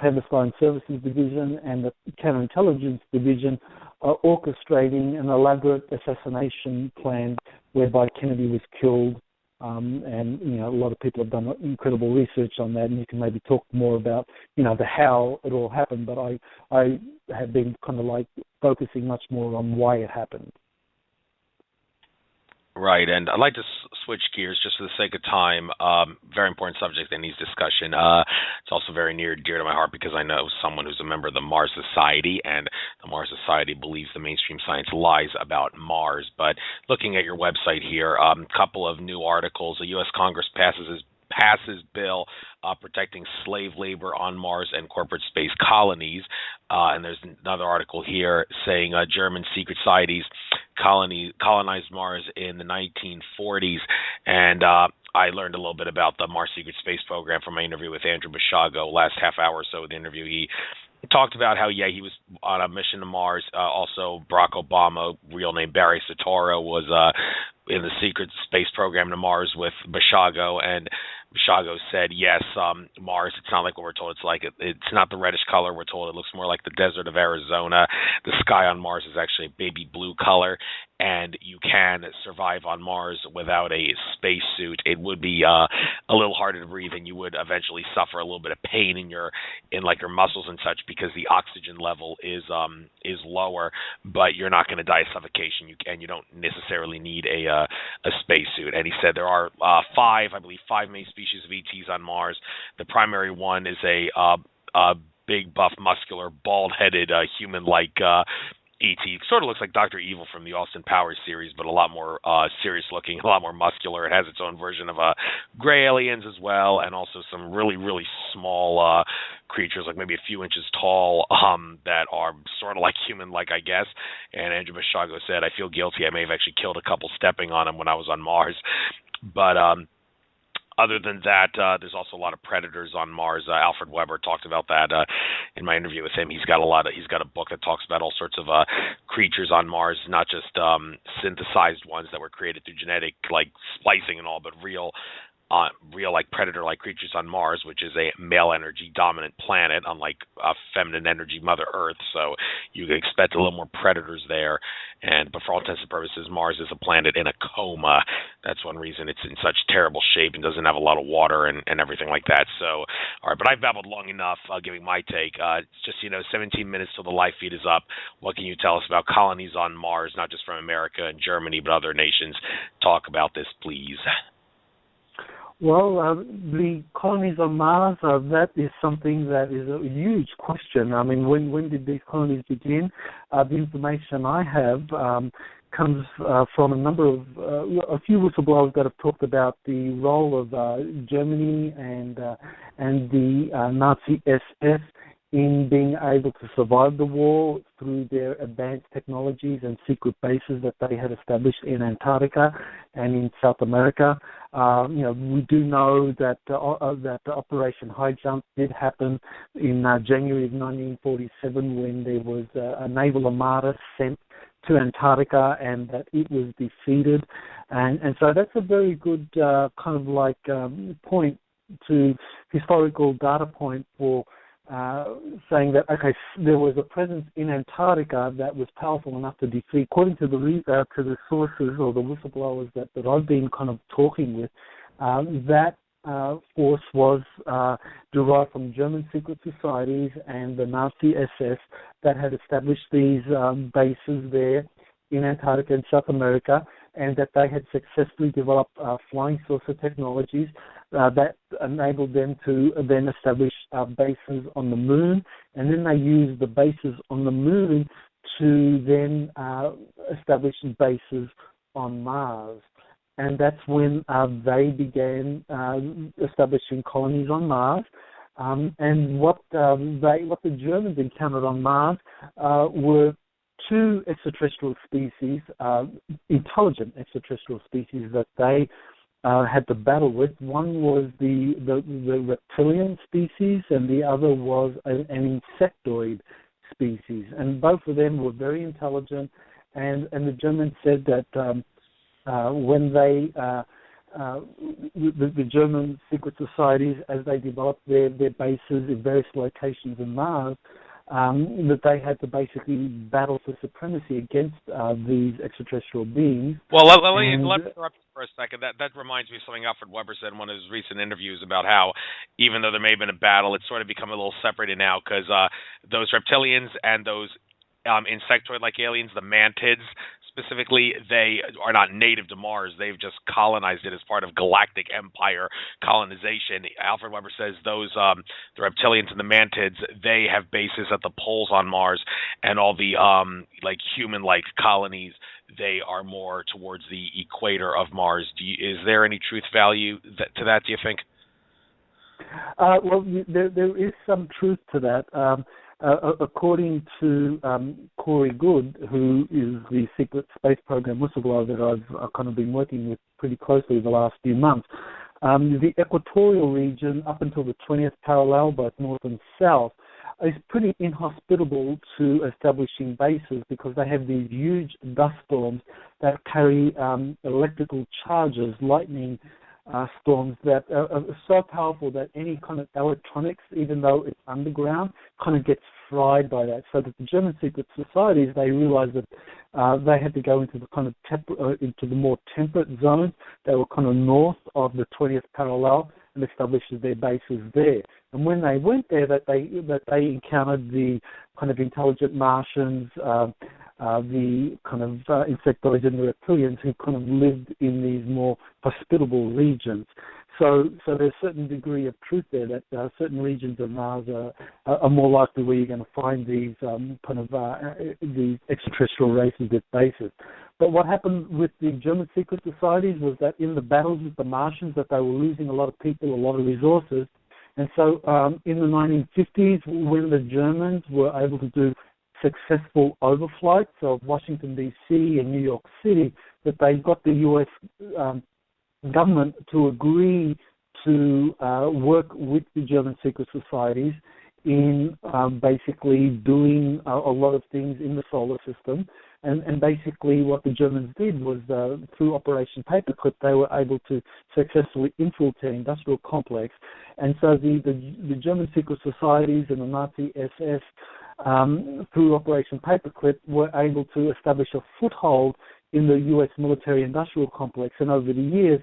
Clandestine Services Division and the Counterintelligence Division orchestrating an elaborate assassination plan whereby Kennedy was killed. And a lot of people have done incredible research on that, and you can maybe talk more about the how it all happened. But I have been kind of like focusing much more on why it happened. Right, and I'd like to switch gears just for the sake of time. Very important subject that needs discussion. It's also very near and dear to my heart because I know someone who's a member of the Mars Society, and the Mars Society believes the mainstream science lies about Mars. But looking at your website here, a couple of new articles. The U.S. Congress passes bill protecting slave labor on Mars and corporate space colonies. And there's another article here saying German secret societies colonized Mars in the 1940s. And I learned a little bit about the Mars Secret Space Program from my interview with Andrew Basiago last half hour or so of the interview. He talked about how, he was on a mission to Mars. Also, Barack Obama, real name Barry Soetoro, was in the secret space program to Mars with Basiago, and Basiago said, yes, Mars, it's not like what we're told it's like. It's not the reddish color we're told. It looks more like the desert of Arizona. The sky on Mars is actually a baby blue color, and you can survive on Mars without a spacesuit. It would be a little harder to breathe, and you would eventually suffer a little bit of pain in your muscles and such because the oxygen level is lower, but you're not going to die of suffocation. You don't necessarily need a spacesuit. And he said there are five main species of ETs on Mars. The primary one is a big, buff, muscular, bald-headed, human-like ET. Sort of looks like Dr. Evil from the Austin Powers series, but a lot more serious-looking, a lot more muscular. It has its own version of gray aliens as well, and also some really, really small creatures, like maybe a few inches tall, that are sort of like human-like, I guess. And Andrew Basiago said, I feel guilty. I may have actually killed a couple stepping on him when I was on Mars. But other than that, there's also a lot of predators on Mars. Alfred Weber talked about that in my interview with him. He's got a book that talks about all sorts of creatures on Mars, not just synthesized ones that were created through genetic splicing and all, but real predator-like creatures on Mars, which is a male energy dominant planet, unlike a feminine energy Mother Earth. So you can expect a little more predators there. But for all intents and purposes, Mars is a planet in a coma. That's one reason it's in such terrible shape and doesn't have a lot of water and everything like that. So, all right, but I've babbled long enough giving my take. It's just, 17 minutes till the live feed is up. What can you tell us about colonies on Mars, not just from America and Germany, but other nations? Talk about this, please. Well, the colonies on Mars, that is something that is a huge question. I mean, when did these colonies begin? The information I have comes from a few whistleblowers that have talked about the role of Germany and the Nazi SS in being able to survive the war through their advanced technologies and secret bases that they had established in Antarctica and in South America. We do know that the Operation High Jump did happen in January of 1947 when there was a naval armada sent to Antarctica and that it was defeated. And so that's a very good point to historical data point for saying that, okay, there was a presence in Antarctica that was powerful enough to defeat, according to the sources or the whistleblowers that I've been kind of talking with, that force was derived from German secret societies and the Nazi SS that had established these bases there in Antarctica and South America, and that they had successfully developed flying saucer technologies that enabled them to then establish bases on the moon, and then they used the bases on the moon to then establish bases on Mars. And that's when they began establishing colonies on Mars. And what the Germans encountered on Mars were two extraterrestrial species, intelligent extraterrestrial species that they had to battle with. One was the reptilian species, and the other was an insectoid species. And both of them were very intelligent. And the Germans said that when they the German secret societies, as they developed their bases in various locations on Mars, that they had to basically battle for supremacy against these extraterrestrial beings. Well, let me interrupt you for a second. That reminds me of something Alfred Weber said in one of his recent interviews about how, even though there may have been a battle, it's sort of become a little separated now because those reptilians and those insectoid-like aliens, the mantids, specifically, they are not native to Mars. They've just colonized it as part of Galactic Empire colonization. Alfred Weber says those, the reptilians and the mantids, they have bases at the poles on Mars, and all the human-like colonies, they are more towards the equator of Mars. Is there any truth value to that, do you think? Well, there is some truth to that. According to Corey Good, who is the secret space program whistleblower that I've kind of been working with pretty closely the last few months, the equatorial region up until the 20th parallel, both north and south, is pretty inhospitable to establishing bases because they have these huge dust storms that carry electrical charges, lightning storms that are so powerful that any kind of electronics, even though it's underground, kind of gets fried by that. So that the German secret societies, they realized that they had to go into the kind of into the more temperate zones that were kind of north of the 20th parallel and established their bases there. And when they went there, that they encountered the kind of intelligent Martians, the kind of insectoids and the reptilians who kind of lived in these more hospitable regions. So there's a certain degree of truth there that certain regions of Mars are more likely where you're going to find these these extraterrestrial races with bases. But what happened with the German secret societies was that in the battles with the Martians, that they were losing a lot of people, a lot of resources. And so in the 1950s, when the Germans were able to do successful overflights of Washington, D.C. and New York City, that they got the U.S. Government to agree to work with the German secret societies in basically doing a lot of things in the solar system. And basically what the Germans did was through Operation Paperclip, they were able to successfully infiltrate industrial complex. And so the German secret societies and the Nazi SS through Operation Paperclip were able to establish a foothold in the U.S. military-industrial complex, and over the years,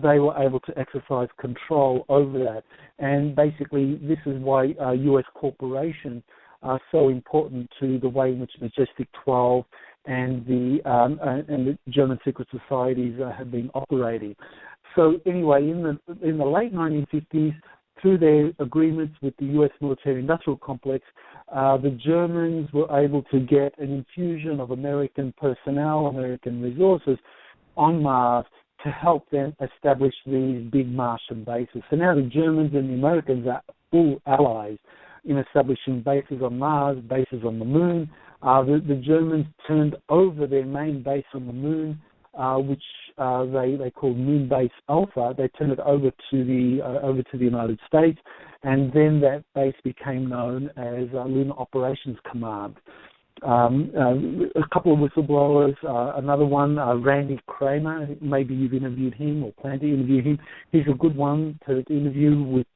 they were able to exercise control over that. And basically, this is why U.S. corporations are so important to the way in which Majestic 12 and the German secret societies have been operating. So anyway, in the late 1950s, through their agreements with the U.S. military-industrial complex, the Germans were able to get an infusion of American personnel, American resources on Mars to help them establish these big Martian bases. So now the Germans and the Americans are full allies. in establishing bases on Mars, bases on the Moon. The Germans turned over their main base on the Moon, which they called Moon Base Alpha. They turned it over to the United States, and then that base became known as Lunar Operations Command. A couple of whistleblowers, another one, Randy Kramer, maybe you've interviewed him or plan to interview him. He's a good one to interview with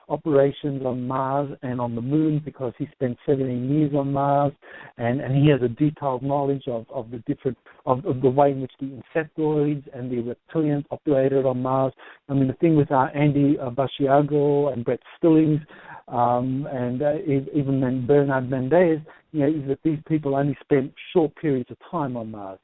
operations on Mars and on the Moon, because he spent 17 years on Mars, and he has a detailed knowledge of the way in which the insectoids and the reptilians operated on Mars. I mean, the thing with Andy Basiago and Brett Stillings, and even then Bernard Mendez, is that these people only spent short periods of time on Mars.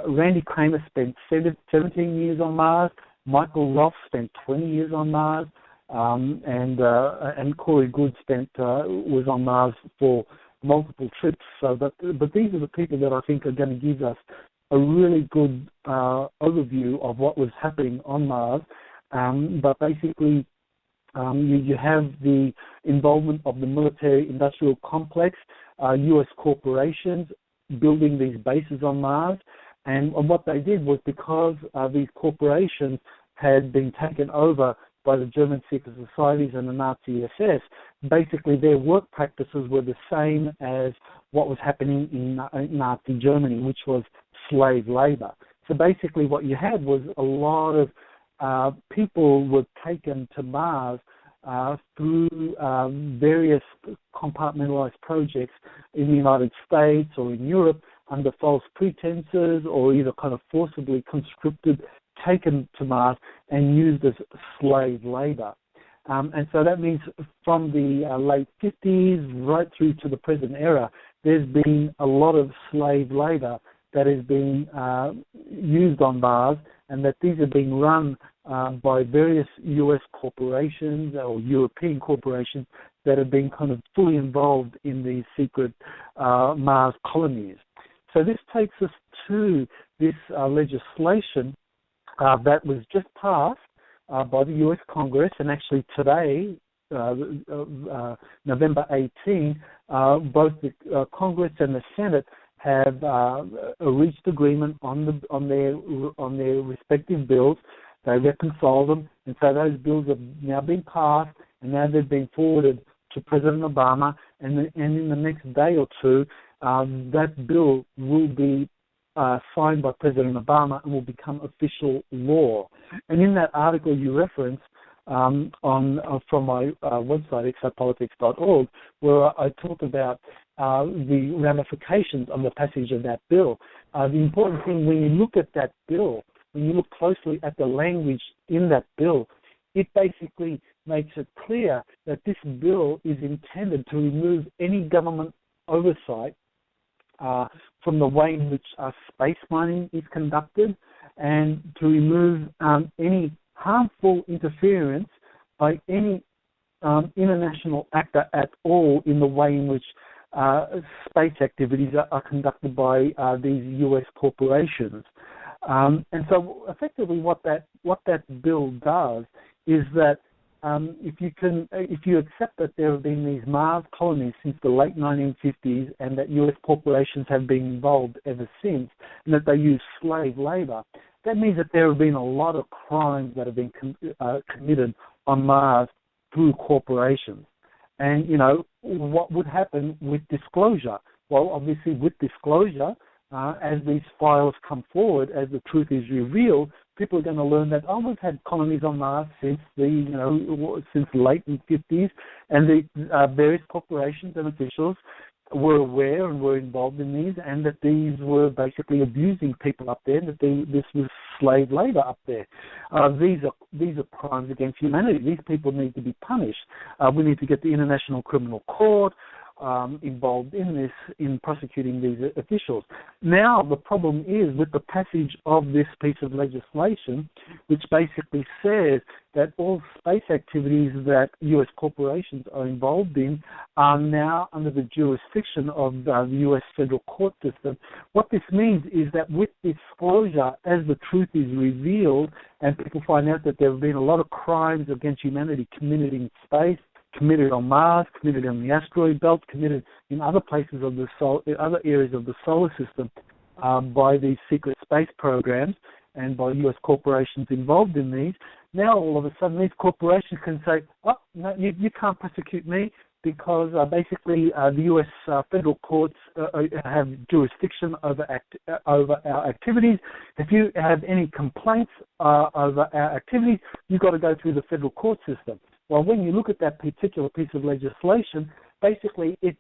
Randy Kramer spent 17 years on Mars. Michael Roth spent 20 years on Mars, and Corey Good was on Mars for multiple trips. But these are the people that I think are going to give us a really good overview of what was happening on Mars. But basically, you have the involvement of the military-industrial complex, U.S. corporations building these bases on Mars. And what they did was, because these corporations had been taken over by the German secret societies and the Nazi SS, basically their work practices were the same as what was happening in Nazi Germany, which was slave labor. So basically what you had was a lot of people were taken to Mars through various compartmentalized projects in the United States or in Europe under false pretenses, or either kind of forcibly conscripted, taken to Mars and used as slave labor. And so that means from the late 50s right through to the present era, there's been a lot of slave labor that has been used on Mars, and that these are being run by various U.S. corporations or European corporations that have been kind of fully involved in these secret Mars colonies. So this takes us to this legislation that was just passed by the U.S. Congress, and actually today, November 18, both the Congress and the Senate have reached agreement on their respective bills. They reconciled them, and so those bills have now been passed, and now they've been forwarded to President Obama, and in the next day or two, that bill will be signed by President Obama and will become official law. And in that article you referenced from my website, exopolitics.org, where I talked about the ramifications of the passage of that bill. The important thing, when you look at that bill, when you look closely at the language in that bill, it basically makes it clear that this bill is intended to remove any government oversight from the way in which space mining is conducted, and to remove any harmful interference by any international actor at all in the way in which space activities are conducted by these U.S. corporations. And so effectively what that bill does is that if you accept that there have been these Mars colonies since the late 1950s, and that U.S. corporations have been involved ever since, and that they use slave labor, that means that there have been a lot of crimes that have been committed on Mars through corporations. And, what would happen with disclosure? Well, obviously with disclosure, as these files come forward, as the truth is revealed, people are going to learn that, we've had colonies on Mars since since the late 50s, and the various corporations and officials were aware and were involved in these, and that these were basically abusing people up there, that this was slave labor up there. These are crimes against humanity. These people need to be punished. We need to get the International Criminal Court involved in this, in prosecuting these officials. Now the problem is with the passage of this piece of legislation, which basically says that all space activities that U.S. corporations are involved in are now under the jurisdiction of the U.S. federal court system. What this means is that with disclosure, as the truth is revealed and people find out that there have been a lot of crimes against humanity committed in space, committed on Mars, committed on the asteroid belt, committed in other places of the other areas of the solar system by these secret space programs and by U.S. corporations involved in these. Now, all of a sudden, these corporations can say, oh, no, you can't prosecute me because basically the U.S. federal courts have jurisdiction over our activities. If you have any complaints over our activities, you've got to go through the federal court system. Well, when you look at that particular piece of legislation, basically it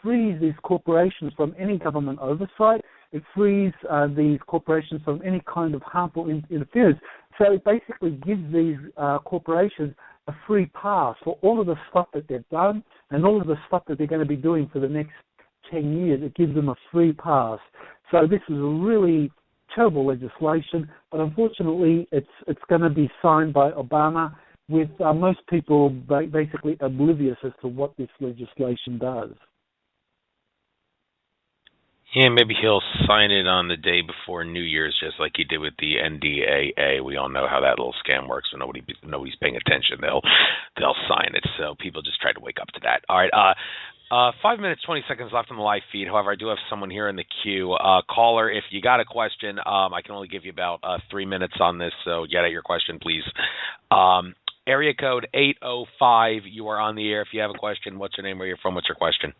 frees these corporations from any government oversight. It frees these corporations from any kind of harmful interference. So it basically gives these corporations a free pass for all of the stuff that they've done and all of the stuff that they're going to be doing for the next 10 years. It gives them a free pass. So this is a really terrible legislation, but unfortunately it's going to be signed by Obama with most people basically oblivious as to what this legislation does. Yeah, maybe he'll sign it on the day before New Year's, just like he did with the NDAA. We all know how that little scam works. When nobody's paying attention, they'll sign it. So people just try to wake up to that. All right. 5 minutes, 20 seconds left on the live feed. However, I do have someone here in the queue. Caller, if you got a question, I can only give you about 3 minutes on this. So get at your question, please. Area code 805. You are on the air. If you have a question, what's your name? Where you're from? What's your question?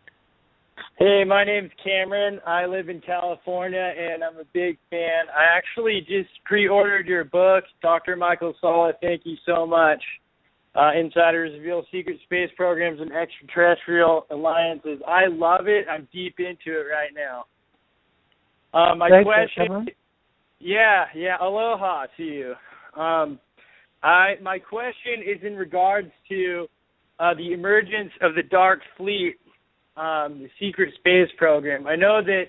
Hey, my name's Cameron. I live in California, and I'm a big fan. I actually just pre-ordered your book, Dr. Michael Salla. Thank you so much. Insiders Reveal Secret Space Programs and Extraterrestrial Alliances. I love it. I'm deep into it right now. My question... Yeah, aloha to you. My question is in regards to the emergence of the Dark Fleet, the secret space program. I know that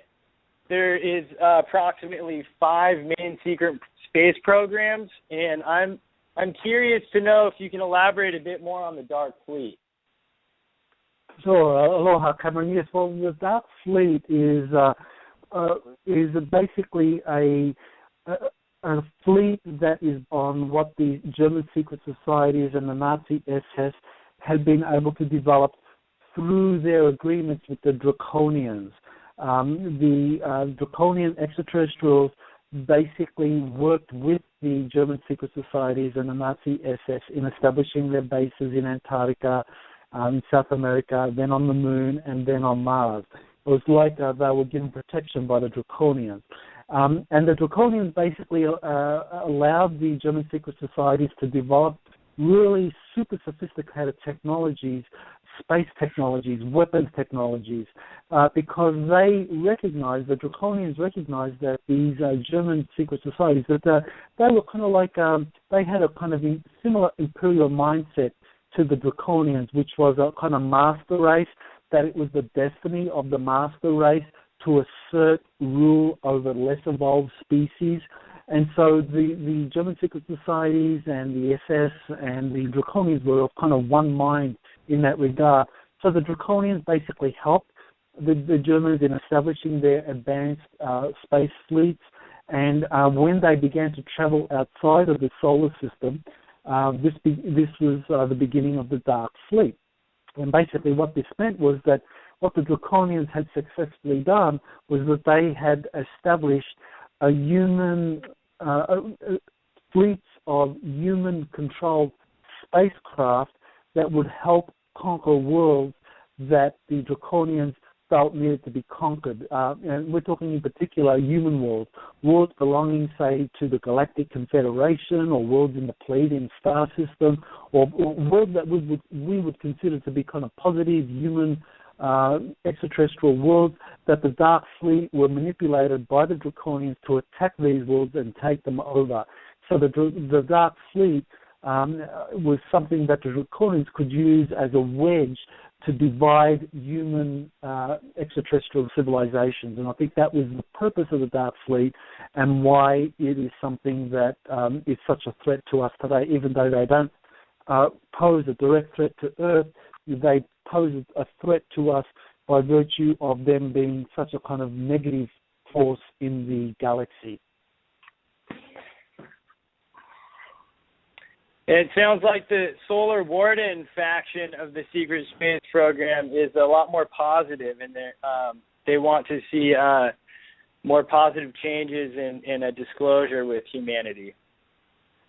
there is approximately 5 main secret space programs, and I'm curious to know if you can elaborate a bit more on the Dark Fleet. Sure. Aloha, Cameron. Yes, well, the Dark Fleet is basically a fleet that is on what the German secret societies and the Nazi SS had been able to develop through their agreements with the Draconians. The Draconian extraterrestrials basically worked with the German secret societies and the Nazi SS in establishing their bases in Antarctica, in South America, then on the Moon, and then on Mars. It was like they were given protection by the Draconians. And the Draconians basically allowed the German secret societies to develop really super sophisticated technologies, space technologies, weapons technologies, because the Draconians recognized that these German secret societies, that they were kind of like, they had a kind of similar imperial mindset to the Draconians, which was a kind of master race, that it was the destiny of the master race to assert rule over less evolved species. And so the German secret societies and the SS and the Draconians were kind of one mind in that regard. So the Draconians basically helped the Germans in establishing their advanced space fleets. And when they began to travel outside of the solar system, this was the beginning of the Dark Fleet. And basically what this meant was that what the Draconians had successfully done was that they had established a human fleets of human-controlled spacecraft that would help conquer worlds that the Draconians felt needed to be conquered. And we're talking in particular human worlds belonging, say, to the Galactic Confederation, or worlds in the Pleiadian star system, or worlds that we would consider to be kind of positive human extraterrestrial worlds, that the Dark Fleet were manipulated by the Draconians to attack these worlds and take them over. So the Dark Fleet was something that the Draconians could use as a wedge to divide human extraterrestrial civilizations. And I think that was the purpose of the Dark Fleet, and why it is something that is such a threat to us today. Even though they don't pose a direct threat to Earth, they pose a threat to us by virtue of them being such a kind of negative force in the galaxy. It sounds like the Solar Warden faction of the secret space program is a lot more positive, and they want to see more positive changes in a disclosure with humanity.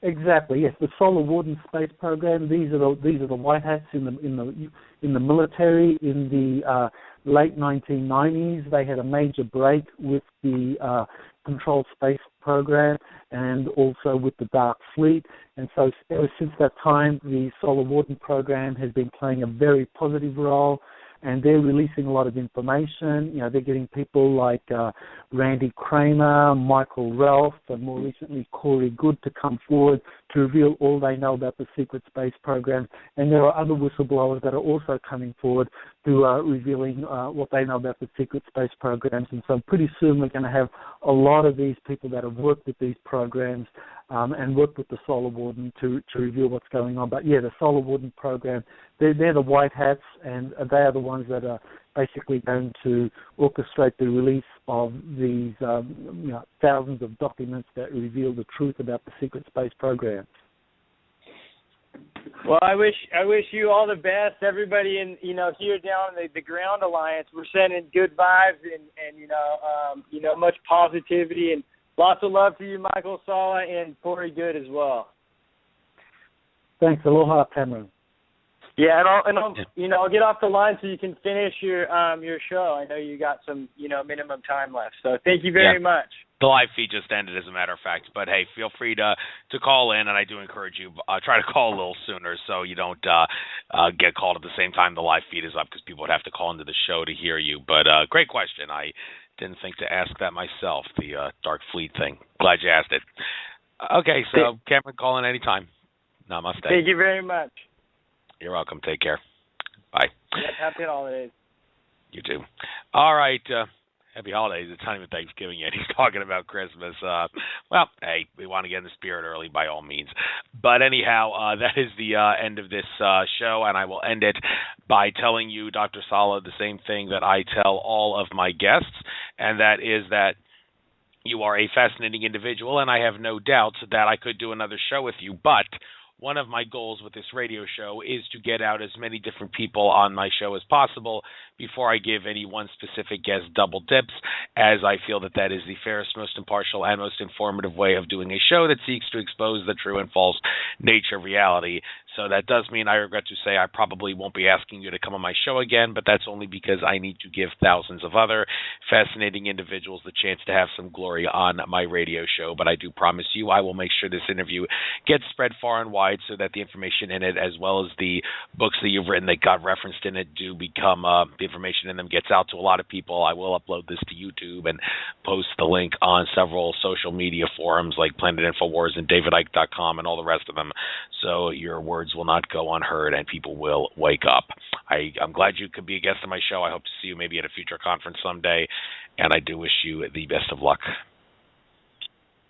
Exactly. Yes, the Solar Warden space program. These are the white hats in the military. In the late 1990s, they had a major break with the controlled space program and also with the Dark Fleet. And so ever since that time, the Solar Warden program has been playing a very positive role, and they're releasing a lot of information. You know, they're getting people like Randy Kramer, Michael Ralph, and more recently Corey Good to come forward to reveal all they know about the secret space program. And there are other whistleblowers that are also coming forward who are revealing what they know about the secret space programs. And so pretty soon we're going to have a lot of these people that have worked with these programs and worked with the Solar Warden to reveal what's going on. But yeah, the Solar Warden program, they're the white hats, and they are the ones that are basically going to orchestrate the release of these thousands of documents that reveal the truth about the secret space program. Well, I wish you all the best. Everybody in here down the Ground Alliance, we're sending good vibes and much positivity and lots of love to you, Michael Salla, and Corey Good as well. Thanks. Aloha, Cameron. Yeah, and I'll get off the line so you can finish your show. I know you got some minimum time left. So thank you very much. The live feed just ended, as a matter of fact. But hey, feel free to call in, and I do encourage you try to call a little sooner so you don't get called at the same time the live feed is up, because people would have to call into the show to hear you. But great question. I didn't think to ask that myself. The Dark Fleet thing. Glad you asked it. Okay, so Cameron, call in anytime. Namaste. Thank you very much. You're welcome. Take care. Bye. Yeah, happy holidays. You too. All right. Happy holidays. It's not even Thanksgiving yet. He's talking about Christmas. Well, hey, we want to get in the spirit early by all means. But anyhow, that is the end of this show, and I will end it by telling you, Dr. Salla, the same thing that I tell all of my guests, and that is that you are a fascinating individual, and I have no doubts that I could do another show with you, but one of my goals with this radio show is to get out as many different people on my show as possible before I give any one specific guest double dips, as I feel that that is the fairest, most impartial, and most informative way of doing a show that seeks to expose the true and false nature of reality. So that does mean, I regret to say, I probably won't be asking you to come on my show again, but that's only because I need to give thousands of other fascinating individuals the chance to have some glory on my radio show. But I do promise you I will make sure this interview gets spread far and wide so that the information in it, as well as the books that you've written that got referenced in it, do become, the information in them gets out to a lot of people. I will upload this to YouTube and post the link on several social media forums like Planet Infowars and DavidIke.com and all the rest of them. So your words will not go unheard and people will wake up. I'm glad you could be a guest on my show. I hope to see you maybe at a future conference someday, and I do wish you the best of luck.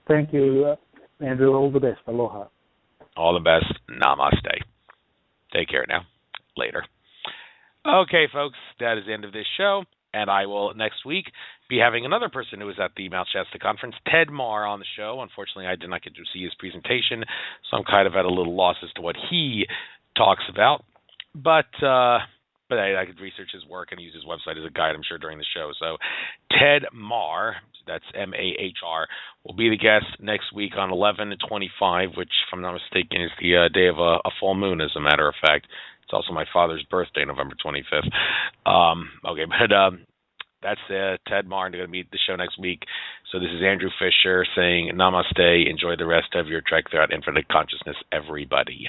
Thank you, Andrew. All the best. Aloha. All the best. Namaste. Take care now. Later. Okay, folks, that is the end of this show, and I will next week be having another person who was at the Mount Shasta conference, Ted Marr, on the show. Unfortunately, I did not get to see his presentation, so I'm kind of at a little loss as to what he talks about. But I could research his work and use his website as a guide, I'm sure, during the show. So Ted Marr, that's M-A-H-R, will be the guest next week on 11/25, which, if I'm not mistaken, is the day of a full moon, as a matter of fact. It's also my father's birthday, November 25th. That's Ted Marr going to be the show next week. So this is Andrew Fisher saying namaste. Enjoy the rest of your trek throughout infinite consciousness, everybody.